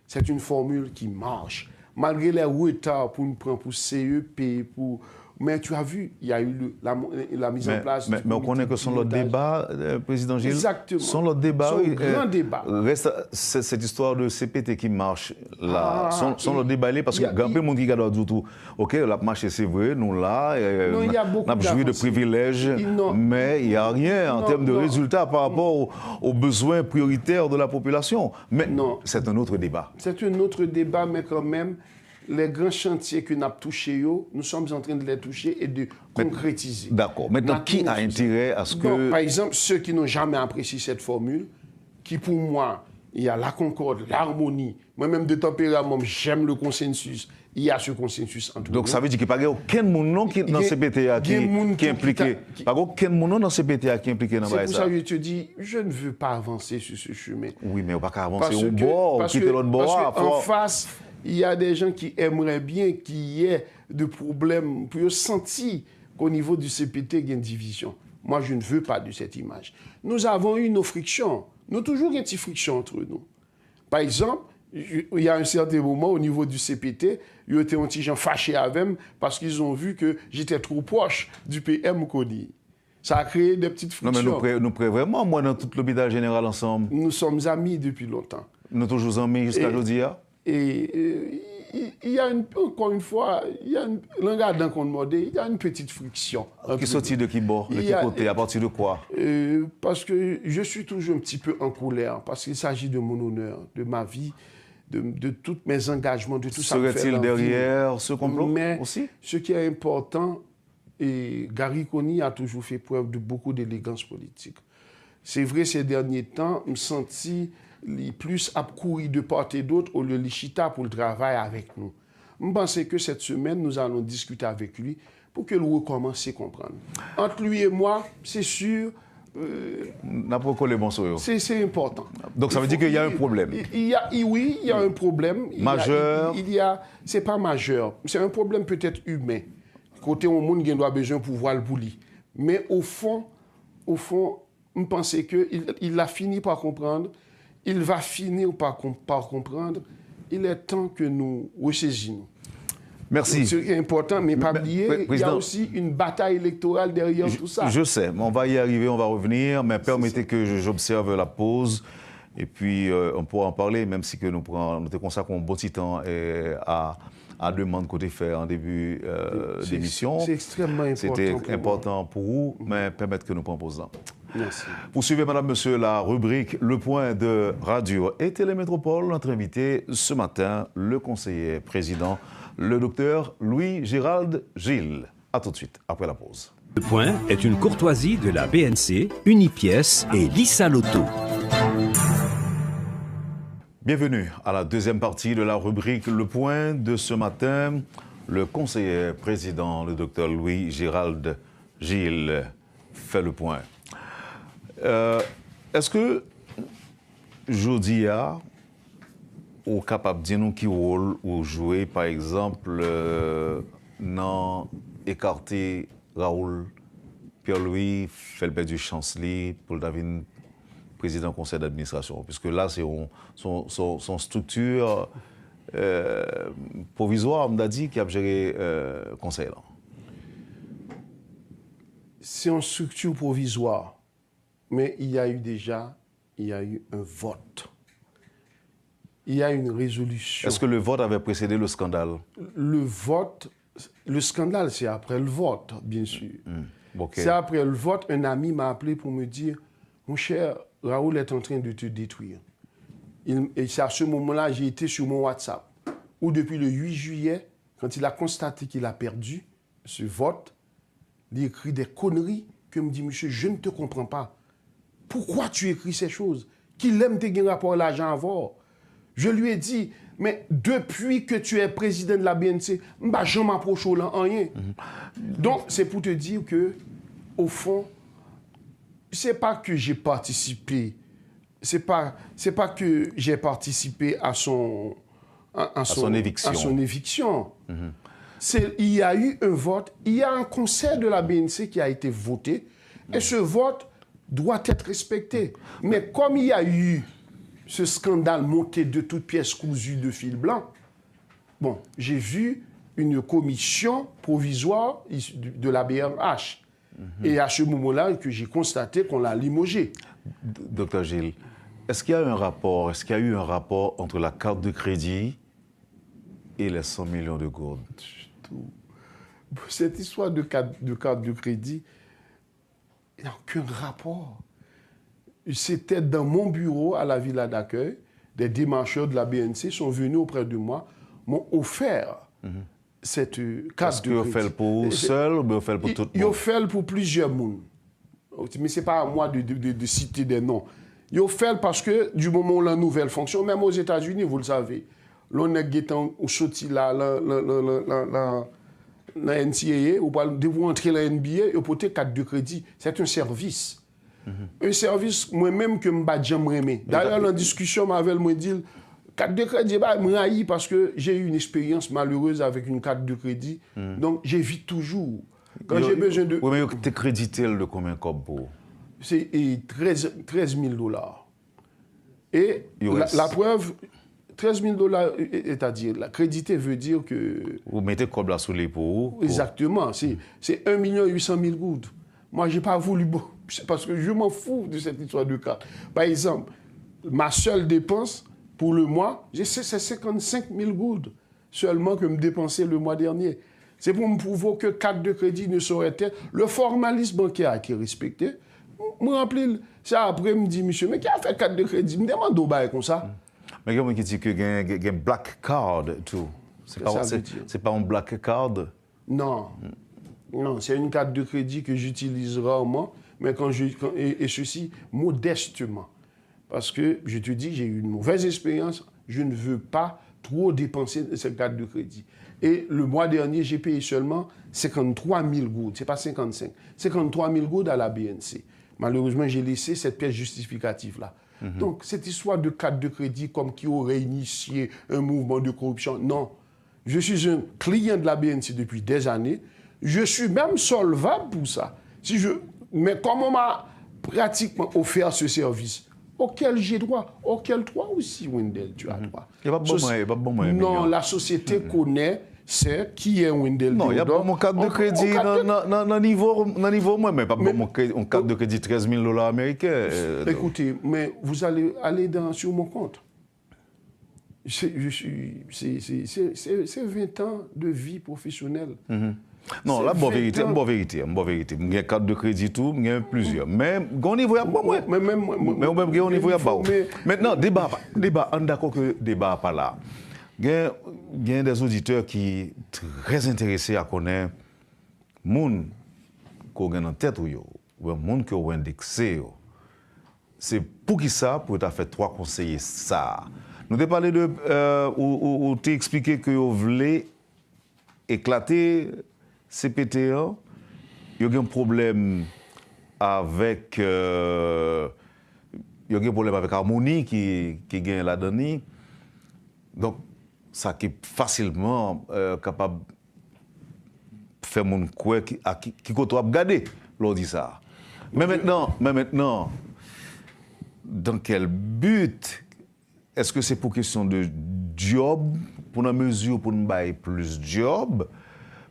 C'est une formule qui marche. Malgré les retards pour nous prendre pour CEP, pour... Mais tu as vu, il y a eu la mise en place... Mais on connaît que son le débat, Président Gilles. Exactement. Son le débat, son grand débat. Reste cette histoire de CPT qui marche là. Son le débat, parce que grand peu de monde qui regarde du tout. OK, la marche, c'est vrai, nous là, il y a beaucoup on a joué de privilèges, mais il n'y a rien en termes de résultats par rapport aux besoins prioritaires de la population. Mais c'est un autre débat. C'est un autre débat, mais quand même... Les grands chantiers que nous avons touchés, nous sommes en train de les toucher et de concrétiser. D'accord. Maintenant, qui a intérêt à ce que... Par exemple, ceux qui n'ont jamais apprécié cette formule, qui pour moi, il y a la concorde, l'harmonie. Moi-même, de tempérament, j'aime le consensus. Il y a ce consensus entre nous. Donc, ça veut dire qu'il n'y a pas aucun monde qui dans CPTA qui est impliqué. Pas aucun monde dans CPTA qui est impliqué dans ça. C'est pour ça que je te dis, je ne veux pas avancer sur ce chemin. Oui, mais on ne va pas avancer au bord, quitter l'autre bord. Parce qu'en face... Il y a des gens qui aimeraient bien qu'il y ait de problèmes pour sentir qu'au niveau du CPT, il y a une division. Moi, je ne veux pas de cette image. Nous avons eu nos frictions. Nous avons toujours une petite friction entre nous. Par exemple, il y a un certain moment au niveau du CPT, ils étaient un petit gens fâchés avec moi parce qu'ils ont vu que j'étais trop proche du PM Kony. Ça a créé des petites frictions. Non, mais nous prêts vraiment, moi, dans tout l'hôpital général ensemble. Nous sommes amis depuis longtemps. Nous sommes toujours amis jusqu'à aujourd'hui. Et il y a encore une fois, il y a regardant qu'on demande, il y a une petite friction. Qui sortit de qui bord, de quel côté, à partir de quoi? Parce que je suis toujours un petit peu en colère, parce qu'il s'agit de mon honneur, de ma vie, de tous mes engagements, de tout ça. Serait-il derrière ce complot aussi? Ce qui est important, et Gary Kony a toujours fait preuve de beaucoup d'élégance politique. C'est vrai, ces derniers temps, je me sentis plus à courir de part et d'autre au lieu de chita pour le travail avec nous. Je pense que cette semaine, nous allons discuter avec lui pour que lui recommence à comprendre. Entre lui et moi, c'est sûr... c'est important. Donc ça veut dire qu'il y a un problème. Oui, il y a un problème. Majeur. C'est pas majeur. C'est un problème peut-être humain. côté au monde qui doit besoin pour voir le bouli. Mais au fond, je pense qu'il a fini par comprendre, il va finir par comprendre. Il est temps que nous ressaisissions. Merci. C'est important, mais pas oublier, il y a aussi une bataille électorale derrière tout ça. Je sais, mais on va y arriver, on va revenir, mais permettez que j'observe la pause, et puis on pourra en parler, même si que nous te consacrons un bon petit temps à demande côté faire en début d'émission. C'est extrêmement important. C'était important pour vous, mais permettez que nous prenions pause là. Merci. Vous suivez, madame, monsieur, la rubrique Le Point de Radio et Télémétropole. Notre invité ce matin, le conseiller président, le docteur Louis-Gérald Gilles. A tout de suite, après la pause. Le Point est une courtoisie de la BNC, Unipièce et Lisa Lotto. Bienvenue à la deuxième partie de la rubrique Le Point de ce matin. Le conseiller président, le docteur Louis-Gérald Gilles, fait le point. Est-ce que Jodia est capable de dire nous qui rôle ou jouer, par exemple, dans écarter Raoul Pierre-Louis, fait le du chancelier, Paul David, président du conseil d'administration, puisque là, c'est son structure provisoire, on a dit, qui a géré le conseil. C'est une structure provisoire. Mais il y a eu un vote. Il y a une résolution. Est-ce que le vote avait précédé le scandale? Le scandale, c'est après le vote, bien sûr. Okay. C'est après le vote, un ami m'a appelé pour me dire, mon cher, Raoul est en train de te détruire. Et c'est à ce moment-là, j'ai été sur mon WhatsApp, où depuis le 8 juillet, quand il a constaté qu'il a perdu ce vote, il écrit des conneries que me dit, monsieur, je ne te comprends pas. Pourquoi tu écris ces choses? Qu'il aime tes rapport à l'argent à voir. Je lui ai dit, mais depuis que tu es président de la BNC, je m'approche là, rien. Donc, c'est pour te dire que, au fond, c'est pas que j'ai participé, c'est pas que j'ai participé à son éviction. Il y a eu un vote, il y a un conseil de la BNC qui a été voté, et ce vote doit être respecté. Mais comme il y a eu ce scandale monté de toutes pièces cousues de fil blanc, bon, j'ai vu une commission provisoire de la BRH. Et à ce moment-là, que j'ai constaté qu'on l'a limogé. Docteur Gilles, est-ce qu'il y a eu un rapport entre la carte de crédit et les 100 millions de gourdes? Cette histoire de carte de crédit, il n'y a aucun rapport. C'était dans mon bureau à la villa d'accueil, des démarcheurs de la BNC sont venus auprès de moi, m'ont offert cette carte de crédit. Est-ce qu'ils ont fait pour vous seul ou ils ont fait pour tout le monde? Ils ont fait pour plusieurs monde. Mais ce n'est pas à moi de citer des noms. Ils ont fait parce que du moment où la nouvelle fonction, même aux États-Unis, vous le savez, l'on est au sorti là, la NCAA, ou de vous entrer la NBA, et porter carte de crédit. C'est un service. Un service, moi-même, que j'aimerais aimer. D'ailleurs, la discussion m'avait dit, carte de crédit, je parce que j'ai eu une expérience malheureuse avec une carte de crédit. Donc, j'évite toujours. Quand j'ai besoin de... Oui, mais tu es crédité de combien comme pour? C'est 13 000 $. Et la preuve... 13 000 $, c'est-à-dire, la crédité veut dire que... Vous mettez comme là sous les pour... Exactement, c'est 1 800 000 gouttes. Moi, je n'ai pas voulu... C'est parce que je m'en fous de cette histoire de carte. Par exemple, ma seule dépense pour le mois, c'est 55 000 gouttes seulement que me dépensais le mois dernier. C'est pour me prouver que carte de crédit ne saurait être... Le formalisme bancaire qui est respecté, me rappelle ça après, me dit, monsieur, mais qui a fait carte de crédit? Me demande au bail comme ça. Mais il y a qui dit que il y a un black card tout. C'est pas un black card? Non. Non, c'est une carte de crédit que j'utilise rarement, mais et ceci modestement. Parce que, je te dis, j'ai eu une mauvaise expérience, je ne veux pas trop dépenser de cette carte de crédit. Et le mois dernier, j'ai payé seulement 53 000 gouttes, c'est pas 55, 53 000 gouttes à la BNC. Malheureusement, j'ai laissé cette pièce justificative-là. Donc, cette histoire de carte de crédit comme qui aurait initié un mouvement de corruption, non. Je suis un client de la BNC depuis des années. Je suis même solvable pour ça. Mais comme on m'a pratiquement offert ce service, auquel j'ai droit, auquel toi aussi, Wendell, tu as droit. Il n'y a pas bon moyen. Non, la société connaît, c'est qui est Wendell. Non, il y a pas mon carte de crédit dans niveau moi, mais pas mon carte de crédit $13 000 américains. Écoutez, mais vous allez aller sur mon compte. C'est 20 ans de vie professionnelle. Non, la bonne vérité. J'ai une carte de crédit, tout, j'ai plusieurs. Mais au niveau, il y a pas moins. Mais au niveau, il y a pas. Maintenant, débat, on est d'accord que le débat n'est pas là. Il y a des auditeurs qui sont très intéressés à connaître les gens qui ont en tête ou les gens qui ont indexé. C'est pour qui ça, pour t'as fait 3 conseillers ça. Nous avons parlé de, ou tu expliqué que vous voulez éclater CPT1, il y a un problème avec Harmonie qui gagne la donnée. Donc, ça qui est facilement capable de faire mon quoi qui côtoie regarder l'on dit ça. Mais maintenant, dans quel but? Est-ce que c'est pour question de job, pour une mesure pour nous bailler plus de job?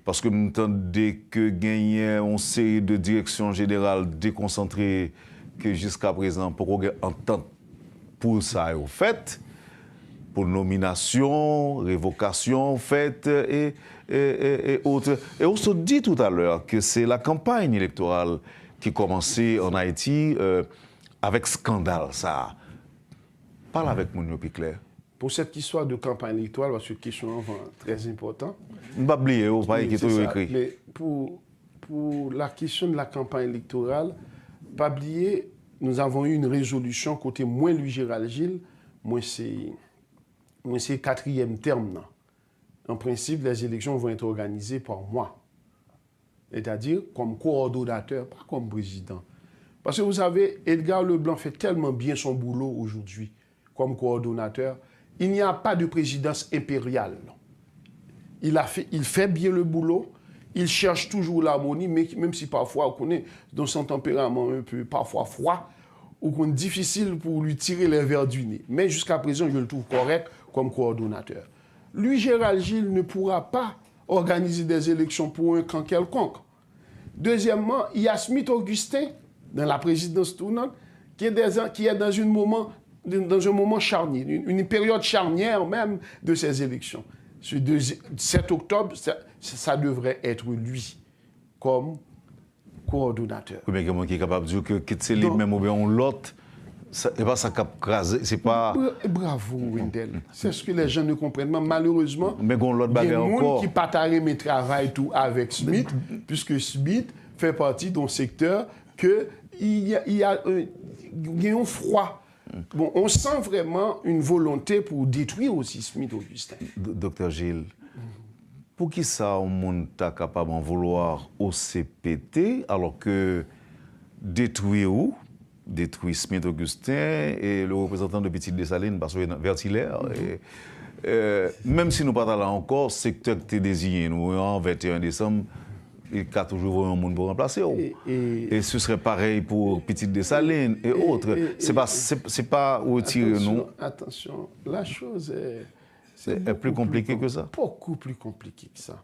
Parce que nous entendons que gagner une série de directions générales déconcentrées que jusqu'à présent, pour qu'on ait entente pour ça au fait, pour nomination, révocation faite et autres. Et on se dit tout à l'heure que c'est la campagne électorale qui commençait en Haïti avec scandale, ça. Parle avec Mounio Picler. Pour cette histoire de campagne électorale, parce que c'est une question très importante. Je ne vais pas oublier, écrit. Mais pour la question de la campagne électorale, pas oublier, nous avons eu une résolution côté moins lui Gérald Gilles, moi c'est 4e terme. Non. En principe, les élections vont être organisées par moi. C'est-à-dire comme coordonnateur, pas comme président. Parce que vous savez, Edgar Leblanc fait tellement bien son boulot aujourd'hui comme coordonnateur. Il n'y a pas de présidence impériale. Il fait bien le boulot, il cherche toujours l'harmonie, mais même si parfois on connaît dans son tempérament un peu parfois froid, ou qu'on est difficile pour lui tirer les verres du nez. Mais jusqu'à présent, je le trouve correct comme coordonnateur. Lui, Gérald Gilles, ne pourra pas organiser des élections pour un camp quelconque. Deuxièmement, il y a Smith Augustin, dans la présidence tournante, qui est dans un moment charnier, une période charnière même de ces élections. Ce 7 octobre, ça devrait être lui comme coordonnateur. Oui, mais quelqu'un qui est capable de dire que c'est lui même ou bien l'autre, c'est pas ça qui a crasé, c'est pas... Bravo, Wendell. C'est ce que les gens ne comprennent pas. Malheureusement, mais l'autre il y a des gens encore qui partagent mes travail tout avec Smith, puisque Smith fait partie d'un secteur qu'il y a un froid. Bon, on sent vraiment une volonté pour détruire aussi Smith Augustin. Docteur Gilles, pour qui ça, on monde est capable d'en vouloir au CPT, alors que détruire Smith Augustin et le représentant de Petite Dessalines, parce que Vertilaire, même si nous ne sommes pas là encore, secteur qui est désigné, nous, en 21 décembre, il y a toujours un monde pour remplacer. Et ce serait pareil pour Petite Dessalines et autres. C'est pas où tirer nous. Attention, la chose est plus compliquée que ça. Beaucoup plus compliqué que ça.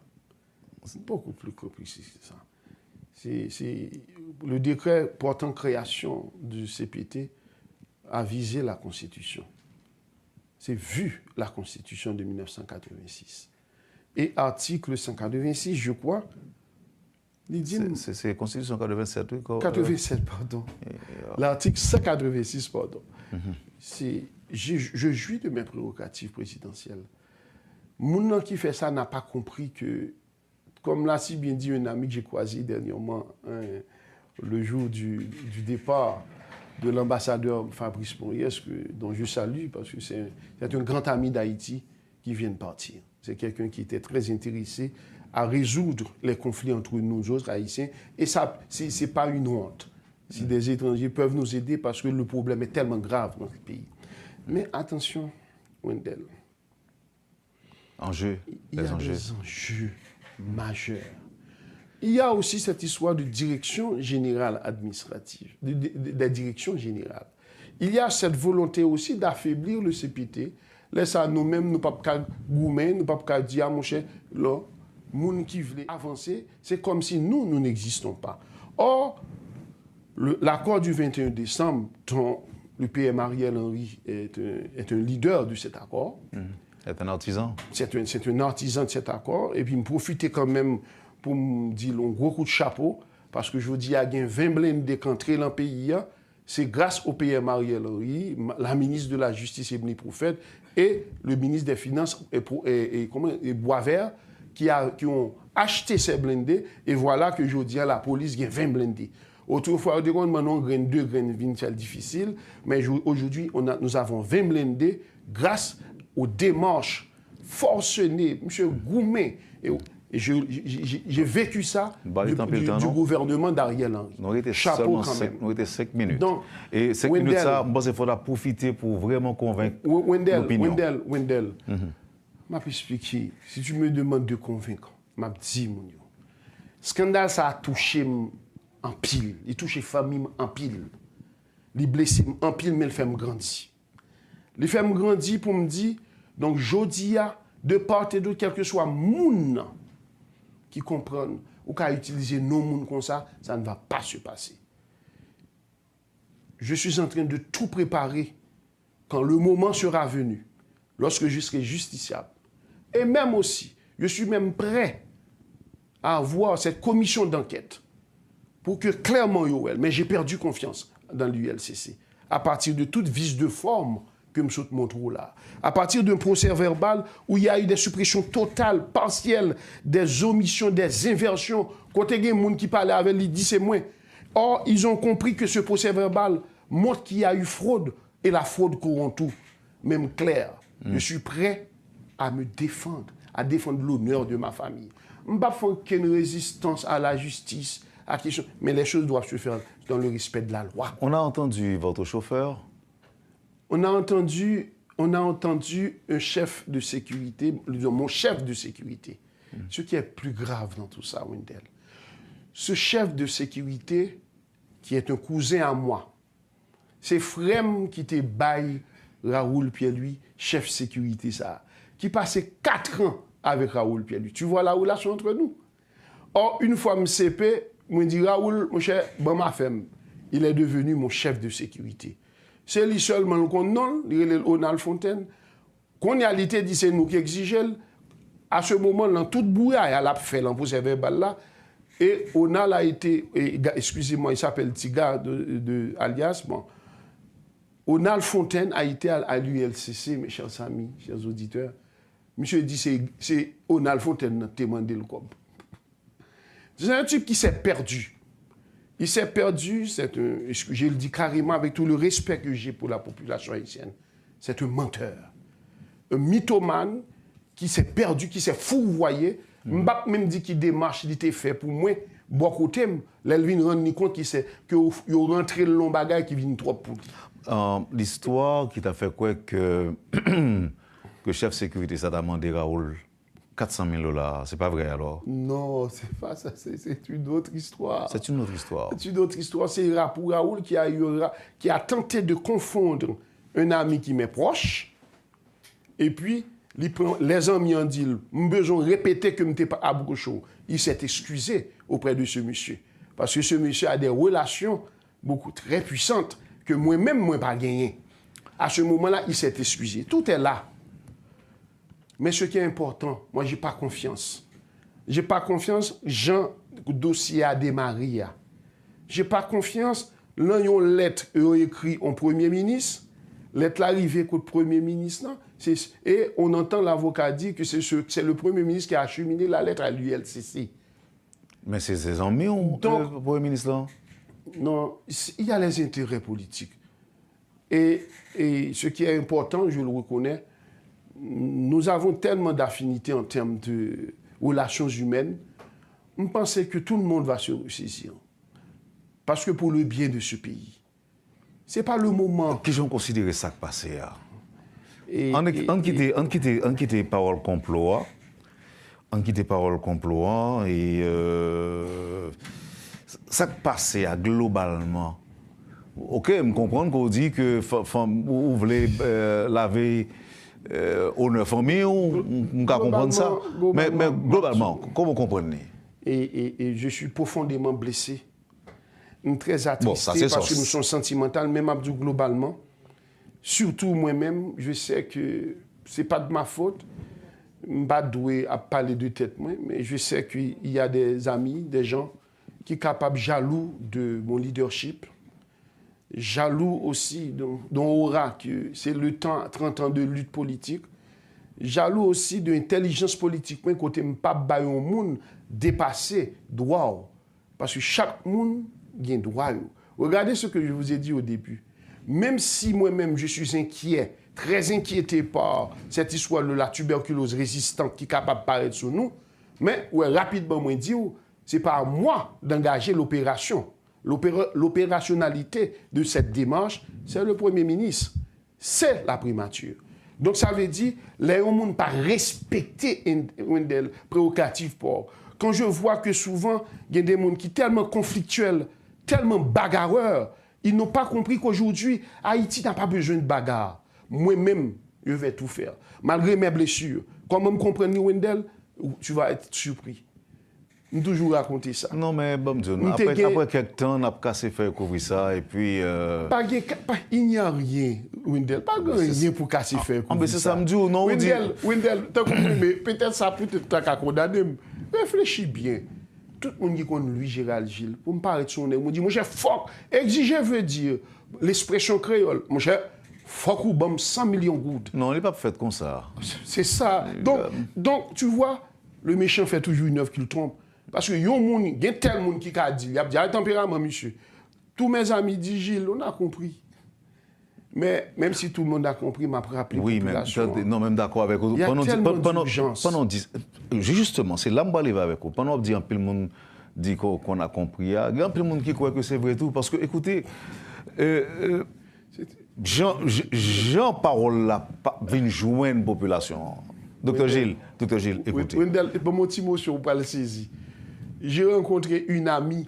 Beaucoup plus compliqué que ça. C'est le décret portant création du CPT a visé la Constitution. C'est vu la Constitution de 1986. Et article 186, je crois, c'est la Constitution 87, oui. 87, pardon. L'article 186, pardon. Je jouis de mes prérogatives présidentielles. Mon qui fait ça n'a pas compris que, comme l'a si bien dit un ami que j'ai croisé dernièrement, le jour du départ de l'ambassadeur Fabrice Moriès, dont je salue, parce que c'est un grand ami d'Haïti qui vient de partir. C'est quelqu'un qui était très intéressé à résoudre les conflits entre nous autres Haïtiens. Et ça, ce n'est pas une honte. Si des étrangers peuvent nous aider parce que le problème est tellement grave dans le pays. Mais attention, Wendell. Il y a des enjeux majeurs. il y a aussi cette histoire de direction générale administrative, de direction générale. Il y a cette volonté aussi d'affaiblir le CPT. Là, ça, nous-mêmes, nous ne pouvons pas goumer, nous ne pouvons pas dire, mon cher, là, les gens qui veulent avancer, c'est comme si nous n'existons pas. Or, l'accord du 21 décembre, dont le PM Ariel Henry est un leader de cet accord. C'est un artisan. C'est un artisan de cet accord. Et puis, me profiter quand même pour me dire un gros coup de chapeau, parce que je dis, il y a 20 blindés qui entrent dans le pays. C'est grâce au PM Ariel Henry, la ministre de la Justice, Ebony Prophète, et le ministre des Finances, et Boisvert, qui ont acheté ces blindés. Et voilà que je dis à la police, il y a 20 blindés. Autrefois, on dit maintenant, graines 2 graines c'est difficile, mais aujourd'hui, nous avons 20 blindés grâce aux démarches forcenées, M. Goumet. Et j'ai vécu ça du gouvernement d'Ariel Henry. Chapeau quand même. Nous étions 5 minutes. Donc, et 5 minutes, ça, je pense qu'il faudra profiter pour vraiment convaincre l'opinion. Wendell, je vais expliquer. Si tu me demandes de convaincre, je vais dire, mon Dieu. Scandale, ça a touché en pile. Il touche les familles en pile. Il blessé en pile, mais il fait me grandir. Il fait me grandir pour me dire, donc, jodi a, de part et d'autre, quel que soit moun qui comprennent ou qui utiliser nos moun comme ça ne va pas se passer. Je suis en train de tout préparer quand le moment sera venu, lorsque je serai justiciable. Et même aussi, je suis même prêt à avoir cette commission d'enquête pour que clairement, mais j'ai perdu confiance dans l'ULCC, à partir de toute vice de forme que me montre là. À partir d'un procès verbal où il y a eu des suppressions totales, partielles, des omissions, des inversions, quand il y a des gens qui parlaient avec lui, dit c'est moins. Or, ils ont compris que ce procès verbal montre qu'il y a eu fraude, et la fraude corrompt tout. Même clair, je suis prêt à me défendre, à défendre l'honneur de ma famille. Je ne vais pas faire qu'une résistance à la justice, mais les choses doivent se faire dans le respect de la loi. On a entendu votre chauffeur. On a entendu un chef de sécurité, mon chef de sécurité. Ce qui est plus grave dans tout ça, Wendell. Ce chef de sécurité, qui est un cousin à moi, c'est Frem qui te baille Raoul Pierre-Louis, chef sécurité, ça, qui passait 4 ans avec Raoul Pierre-Louis. Tu vois la relation entre nous. Or, une fois me CP, me dit Raoul, mon cher, bon ma femme, il est devenu mon chef de sécurité. C'est lui seulement qu'on non, il est Onal Fontaine. Qu'on y a l'été dit c'est nous qui exigeons. À ce moment, dans toute brouillard, elle a fait l'emposé verbal là. Et Onal a été, excusez-moi, il s'appelle Tiga de alias. Bon. Onal Fontaine a été à l'ULCC, mes chers amis, chers auditeurs. Monsieur dit c'est Onal Fontaine qui a demandé le cob. C'est un type qui s'est perdu. Il s'est perdu, je le dis carrément avec tout le respect que j'ai pour la population haïtienne. C'est un menteur, un mythomane qui s'est perdu, qui s'est fourvoyé. M'bap même dit qu'il démarche, il était fait pour moi. Bon côté, l'Elvin rend ni compte qu'il est rentré le long bagage qui vient trop pour lui. L'histoire qui t'a fait quoi que le chef sécurité ça t'a demandé Raoul 400 000 $, c'est pas vrai alors? Non, c'est pas ça, c'est une autre histoire. C'est une autre histoire. C'est une autre histoire. C'est pour Raoul qui a tenté de confondre un ami qui m'est proche, et puis les amis ont dit, j'ai besoin de répéter que je n'étais pas à Bouchot. Il s'est excusé auprès de ce monsieur, parce que ce monsieur a des relations beaucoup très puissantes que moi-même, moi, pas gagné. À ce moment-là, il s'est excusé. Tout est là. Mais ce qui est important, moi, je n'ai pas confiance. Je n'ai pas confiance, Jean, le dossier a démarré. Je n'ai pas confiance, là, il y a une lettre écrite au Premier ministre, lettre arrivée au Premier ministre, non? Et on entend l'avocat dire que c'est le Premier ministre qui a acheminé la lettre à l'ULCC. Mais c'est ses amis, le Premier ministre là? Non, il y a les intérêts politiques. Et ce qui est important, je le reconnais, nous avons tellement d'affinités en termes de relations humaines, on pensait que tout le monde va se ressaisir. Parce que pour le bien de ce pays. Ce n'est pas le moment. Qui ont considéré ça passé là? On quitte parole complot. On quitte parole complot et ça qui passe globalement. OK, je comprends qu'on dit que vous voulez laver honneur famille, on comprendre ça. Mais globalement, comment vous comprenez? Et je suis profondément blessé. Très attristé parce que nous sommes sentimentaux, même Abdou globalement. Surtout moi-même, je sais que ce n'est pas de ma faute. Je ne suis pas doué à parler de tête, mais je sais qu'il y a des amis, des gens qui sont capables, jaloux de mon leadership, jaloux aussi d'un aura, que c'est le temps, 30 ans de lutte politique, jaloux aussi de l'intelligence politique, côté pas bailler au monde dépasser droit. Parce que chaque monde a un droit. Regardez ce que je vous ai dit au début. Même si moi-même je suis inquiet, très inquiété par cette histoire de la tuberculose résistante qui est capable de paraître sur nous, mais rapidement, moi, je dis, ce n'est pas à moi d'engager l'opération. L'opérationnalité de cette démarche, c'est le Premier ministre. C'est la primature. Donc ça veut dire, les gens ne pas respecter une prérogative pour. Quand je vois que souvent, il y a des gens qui sont tellement conflictuels, tellement bagarreurs, ils n'ont pas compris qu'aujourd'hui, Haïti n'a pas besoin de bagarre. Moi-même, je vais tout faire. Malgré mes blessures. Comment me comprendre, Wendell, tu vas être surpris. Nous toujours raconter ça. Non, mais bon, après quelques temps, on a cassé faire couvrir ça, et puis... Il n'y a rien, Wendell. Pas rien pour casser faire couvrir ça. Mais c'est samedi ou non? Wendell, peut-être ça peut-être qu'à condamner. Réfléchis bien. Tout le monde qui connaît lui, Gérald Gilles, pour me parler de son nez, me dit, mon cher, fuck, exiger veut dire, l'expression créole, mon cher, fuck ou bam 100 millions de gouttes. Non, il n'est pas fait comme ça. C'est ça. Donc, tu vois, le méchant fait toujours une œuvre qu'il trompe. Parce que il y a tel monde qui a dit, il y a un tempérament, monsieur. Tous mes amis disent, Gilles, on a compris. Mais même si tout le monde a compris, m'a rappelé la population. Oui, même d'accord avec vous. Il y a tellement d'urgence. Justement, c'est là que je vais avec vous. Pendant que tout le monde dit qu'on a compris, il y a un peu de monde qui croit que c'est vrai tout. Parce que, écoutez, Jean parole là, vient joindre la population. Docteur Gilles, écoutez. Pour mon petit mot sur vous le saisir. J'ai rencontré une amie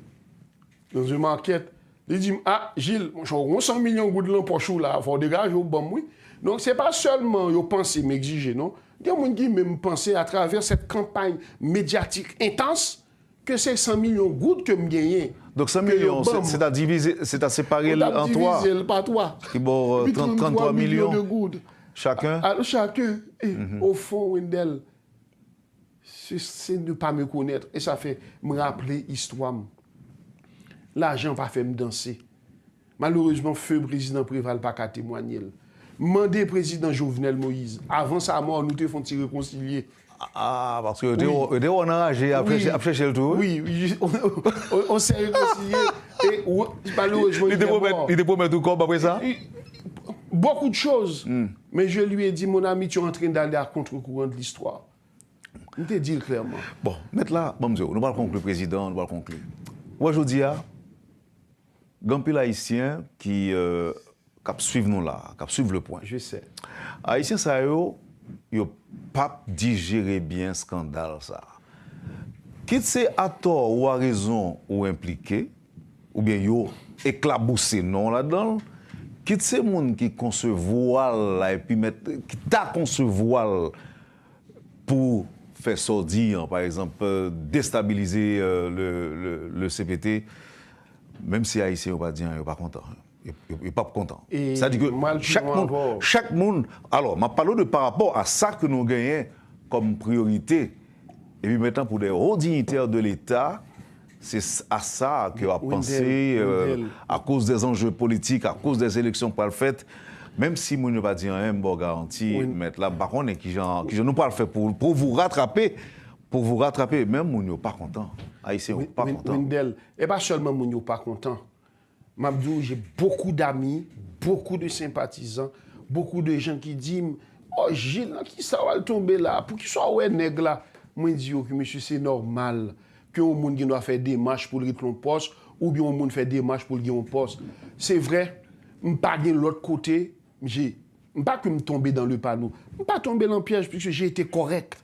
dans une enquête. Il dit, Gilles, on 100 millions de gouttes de poche là, il faut dégager au bon, oui. Donc, ce n'est pas seulement yo penser, m'exiger, non. Il y a des gens qui même penser à travers cette campagne médiatique intense que c'est 100 millions de gouttes que je gagne. Donc 100 millions, c'est à diviser, c'est à séparer en trois. Diviser par trois. Qui bon 33 millions de gouttes. Chacun. Alors, chacun. Et au fond, Wendell, c'est ne pas me connaître. Et ça fait me rappeler l'histoire. L'argent va faire me danser. Malheureusement, feu président Préval pas qu'à témoigner. Mandé président Jovenel Moïse. Avant sa mort, nous te font réconcilier. Ah, parce que on a enragé après chercher le tour. Oui, on s'est réconcilié. Et malheureusement, il te promet tout comme après ça? Beaucoup de choses. Mais je lui ai dit, mon ami, tu es en train d'aller à contre-courant de l'histoire. Je te dis clairement. Bon, maintenant, nous allons conclure, président, nous allons conclure. Aujourd'hui, il y a un peu d'Haïtiens qui suivent nous là, qui suivent le point. Je sais. Haïtiens, ça y est, ils n'ont pas digéré bien le scandale. Quitte c'est à tort ou à raison ou impliqué, ou bien ils ont éclaboussé non là-dedans, quitte c'est les gens qui concevoient là, et puis qui t'a concevoient pour faire sortir, par exemple, déstabiliser le CPT, même si Haïtien n'est pas dit, il n'est pas content. Il n'est pas content. C'est-à-dire que chaque monde. Alors, je parle par rapport à ça que nous gagnons comme priorité. Et puis maintenant, pour des hauts dignitaires de l'État, c'est à ça qu'on a pensé, à cause des enjeux politiques, à cause des élections pas faites. Même si nous ne pas dire un bon garantie, mettre là, par contre, qui nous pas le faire pour vous rattraper. Pour vous rattraper, même nous ne pas content. Haïtiens ne pas content. Et pas seulement nous ne pas content. Mabdou, j'ai beaucoup d'amis, beaucoup de sympathisants, beaucoup de gens qui disent, oh Gilles, qui ça va tomber là, pour qu'il soit ouais nègre là. Moi je dis que monsieur c'est normal que un monde qui doit faire des marches pour le un poste ou bien un monde fait des marches pour le un poste. C'est vrai, je pas de l'autre côté, je pas que me tomber dans le panneau, je pas tomber dans le piège puisque j'ai été correct.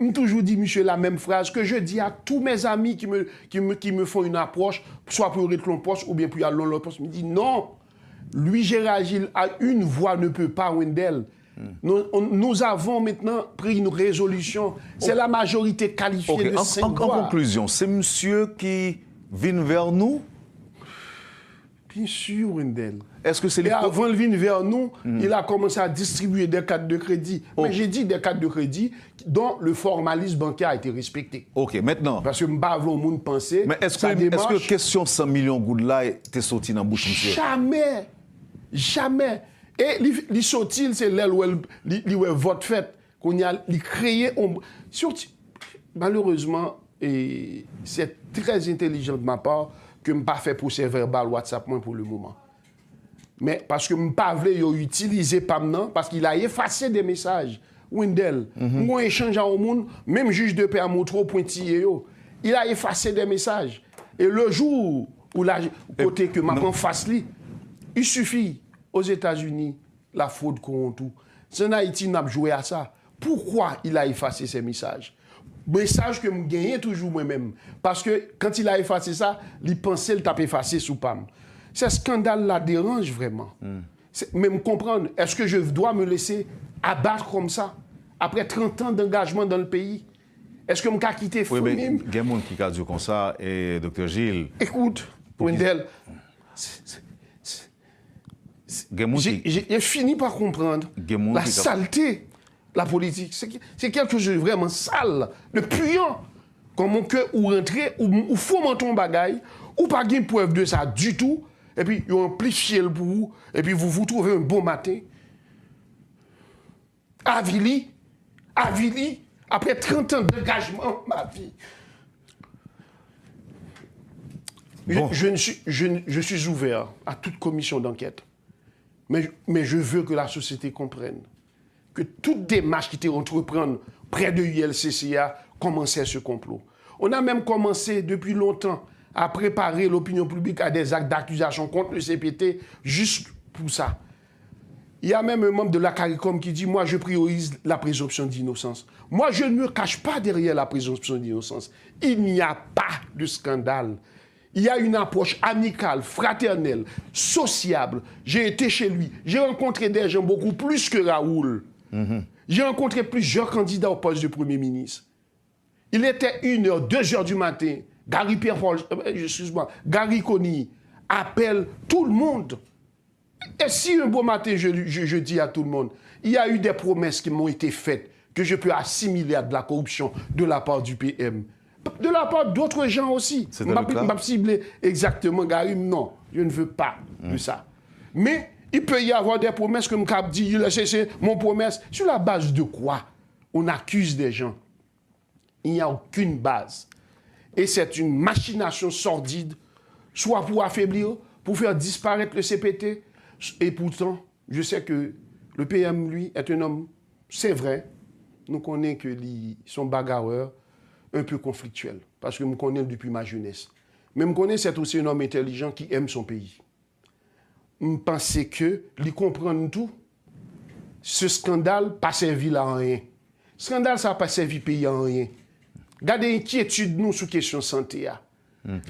j'ai toujours dit, monsieur, la même phrase que je dis à tous mes amis qui me font une approche, soit pour retirer le poste ou bien pour y aller l'autre poste. Je me dis, non, lui, Gérald Gilles, à une voix ne peut pas, Wendell. Nous avons maintenant pris une résolution. C'est la majorité qualifiée de 5 voix. En conclusion, c'est monsieur qui vient vers nous? Bien sûr, Wendell. Est-ce que c'est Et avant de venir vers nous, il a commencé à distribuer des cartes de crédit. Mais j'ai dit des cartes de crédit dont le formalisme bancaire a été respecté. OK, maintenant. Parce que je ne veux pas le monde penser. Mais est-ce que question 100 millions de gouttes là est sorti dans la bouche, monsieur? Jamais. Jamais. Et les sorties, c'est là où il vote fait, qu'on a créé. Surtout, malheureusement, et c'est très intelligent de ma part que je n'ai pas fait procès verbal WhatsApp pour le moment. Mais parce que je ne pas utiliser pas maintenant, parce qu'il a effacé des messages. Wendell, moi échange au monde, même juge de paix à Moutro pointillé, il a effacé des messages. Et le jour où la côté que maintenant fasse lui, il suffit aux États-Unis la fraude qu'on tout. C'est en Haïti n'a pas joué à ça. Pourquoi il a effacé ces messages? Message que je gagne toujours moi-même. Parce que quand il a effacé ça, il pensait le taper effacé sous PAM. Ce scandale la dérange vraiment. Même comprendre, est-ce que je dois me laisser abattre comme ça, après 30 ans d'engagement dans le pays? Est-ce que je vais quitter Oui, mais il y a des gens qui ont dit comme ça, et Dr. Gilles... Écoute, Wendell, j'ai fini par comprendre la saleté, la politique. C'est quelque chose de vraiment sale, de puant. Comme mon cœur ou rentrer, ou faut menton bagaille, ou pas de preuve de ça du tout, et puis ils ont amplifié le pour vous, et puis vous vous trouvez un bon matin. Avili, après 30 ans d'engagement, ma vie. Bon. Je suis ouvert à toute commission d'enquête. Mais je veux que la société comprenne que toute démarche qui était entreprise près de l'ULCCA commençait ce complot. On a même commencé depuis longtemps à préparer l'opinion publique à des actes d'accusation contre le CPT juste pour ça. Il y a même un membre de la CARICOM qui dit « Moi, je priorise la présomption d'innocence. » Moi, je ne me cache pas derrière la présomption d'innocence. Il n'y a pas de scandale. Il y a une approche amicale, fraternelle, sociable. J'ai été chez lui. J'ai rencontré des gens beaucoup plus que Raoul. J'ai rencontré plusieurs candidats au poste de Premier ministre. Il était 1h, 2h du matin. Gary Conny appelle tout le monde. Et si un beau matin, je dis à tout le monde, il y a eu des promesses qui m'ont été faites que je peux assimiler à de la corruption de la part du PM. De la part d'autres gens aussi. Je ne vais pas cibler exactement Gary, non, je ne veux pas de ça. Mais il peut y avoir des promesses comme Cap dit, c'est mon promesse. Sur la base de quoi on accuse des gens? Il n'y a aucune base. Et c'est une machination sordide, soit pour affaiblir, pour faire disparaître le CPT. Et pourtant, je sais que le PM, lui, est un homme, c'est vrai, nous connaissons que son bagarreur, un peu conflictuel, parce que je me connais depuis ma jeunesse. Mais je me connais, c'est aussi un homme intelligent qui aime son pays. Je pense que, lui comprendre tout, ce scandale n'a pas servi à rien. Ce scandale, ça n'a pas servi au pays à rien. Gardez inquiétude nous sur question santé.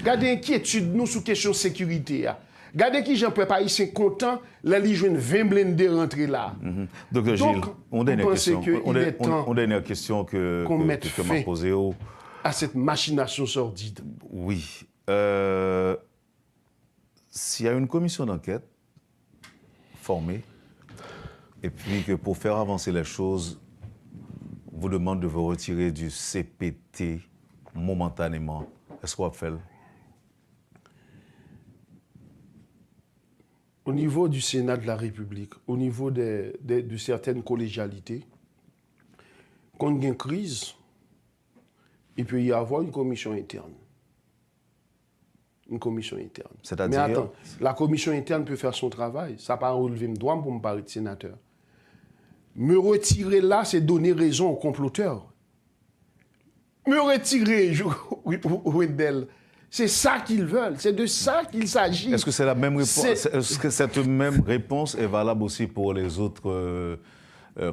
Gardez inquiétude nous sur question sécurité. Gardez qui j'en peux pas, ils sont contents, là, ils jouent 20 blindés rentrés là. Docteur Gilles, on a une dernière question que tu m'as posée. À cette machination sordide. Oui. S'il y a une commission d'enquête formée, et puis que pour faire avancer les choses, vous demande de vous retirer du CPT momentanément, est-ce qu'on va faire? Au niveau du Sénat de la République, au niveau de certaines collégialités, quand il y a une crise, il peut y avoir une commission interne. Une commission interne. Mais attends, la commission interne peut faire son travail. Ça n'a pas relevé mes droits pour me parler de sénateur. Me retirer là, c'est donner raison aux comploteurs. Me retirer, Wendell, c'est ça qu'ils veulent, c'est de ça qu'il s'agit. Est-ce que c'est la même réponse? Est-ce que cette même réponse est valable aussi pour les autres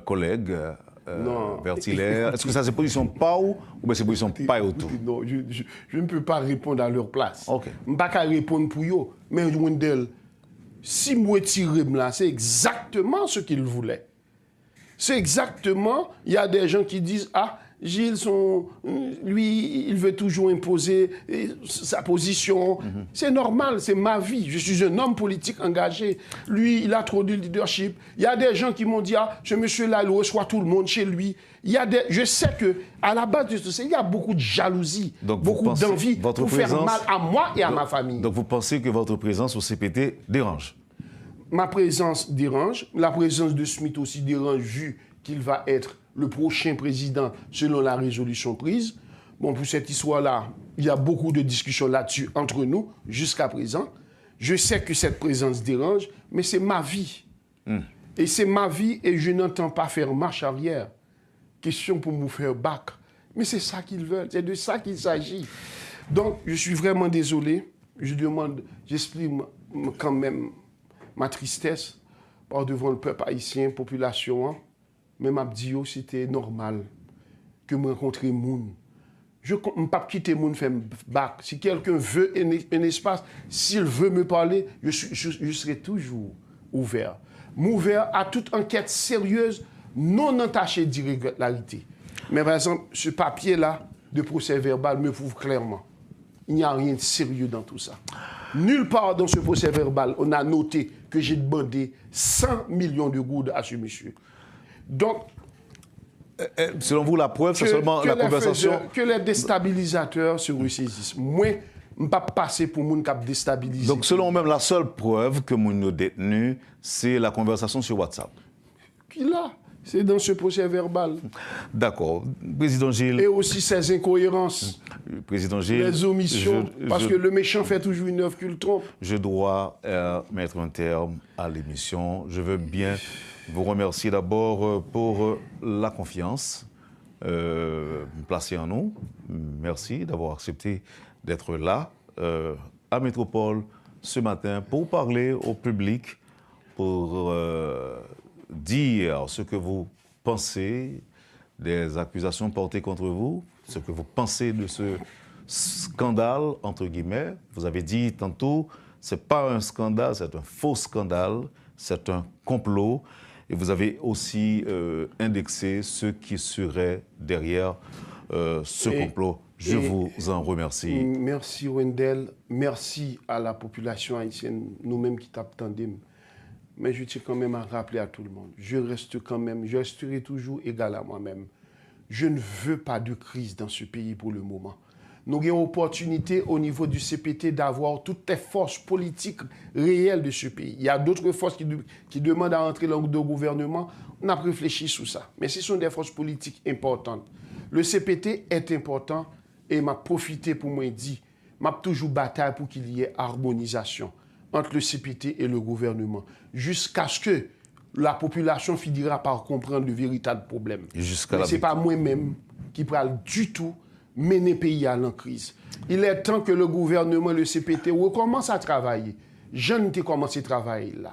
collègues Vertilaire. Est-ce que ça c'est position pas ou bien c'est position pas autour? Non, je ne peux pas répondre à leur place. Ok. Je ne peux pas répondre pour eux. Mais Wendell, si moi tiré là, c'est exactement ce qu'ils voulaient. C'est exactement, il y a des gens qui disent, ah, Gilles, lui, il veut toujours imposer sa position. C'est normal, c'est ma vie. Je suis un homme politique engagé. Lui, il a trop de leadership. Il y a des gens qui m'ont dit, ah, ce monsieur-là, il reçoit tout le monde chez lui. Je sais qu'à la base de tout ça, il y a beaucoup de jalousie, beaucoup d'envie pour faire mal à moi et à ma famille. Donc vous pensez que votre présence au CPT dérange? Ma présence dérange. La présence de Smith aussi dérange vu qu'il va être le prochain président selon la résolution prise. Bon, pour cette histoire-là, il y a beaucoup de discussions là-dessus entre nous jusqu'à présent. Je sais que cette présence dérange, mais c'est ma vie. Et c'est ma vie et je n'entends pas faire marche arrière. Question pour me faire back. Mais c'est ça qu'ils veulent, c'est de ça qu'il s'agit. Donc, je suis vraiment désolé. J'exprime quand même ma tristesse par devant le peuple haïtien, population. Même Abdio, c'était normal que je rencontre moun. Je ne peux pas quitter moun faire bac. Si quelqu'un veut un espace, s'il veut me parler, je serai toujours ouvert. M'ouvert à toute enquête sérieuse, non entachée d'irrégularité. Mais par exemple, ce papier-là de procès verbal me prouve clairement. Il n'y a rien de sérieux dans tout ça. Nulle part dans ce procès verbal, on a noté que j'ai demandé 100 millions de gourdes à ce monsieur. Donc, selon vous, la preuve, c'est seulement la conversation... Que les déstabilisateurs se ressaisissent. Moi, je ne peux pas passer pour moun qui a déstabilisé. Donc, selon même, la seule preuve que moun nous détenu, c'est la conversation sur WhatsApp. Qui là? C'est dans ce procès verbal. D'accord. Président Gilles... Et aussi ses incohérences. Président Gilles... Les omissions. Parce que le méchant fait toujours une œuvre qu'il trompe. Je dois mettre un terme à l'émission. Je veux bien vous remercier d'abord pour la confiance placée en nous. Merci d'avoir accepté d'être là à Métropole ce matin pour parler au public, pour dire ce que vous pensez des accusations portées contre vous, ce que vous pensez de ce scandale, entre guillemets. Vous avez dit tantôt, ce n'est pas un scandale, c'est un faux scandale, c'est un complot. Et vous avez aussi indexé ceux qui seraient derrière ce complot. Je vous en remercie. Merci Wendell, merci à la population haïtienne, nous-mêmes qui t'attendons. Mais je tiens quand même à rappeler à tout le monde, je resterai toujours égal à moi-même. Je ne veux pas de crise dans ce pays pour le moment. Nous avons l'opportunité au niveau du CPT d'avoir toutes les forces politiques réelles de ce pays. Il y a d'autres forces qui demandent à entrer dans le gouvernement. On a réfléchi sur ça. Mais ce sont des forces politiques importantes. Le CPT est important et m'a profité pour moi dire, m'a toujours bataille pour qu'il y ait harmonisation entre le CPT et le gouvernement, jusqu'à ce que la population finira par comprendre le véritable problème. Ce n'est pas moi-même qui parle du tout mener le pays à la crise. Il est temps que le gouvernement, le CPT, recommence à travailler. Je ne t'ai commencé à travailler là.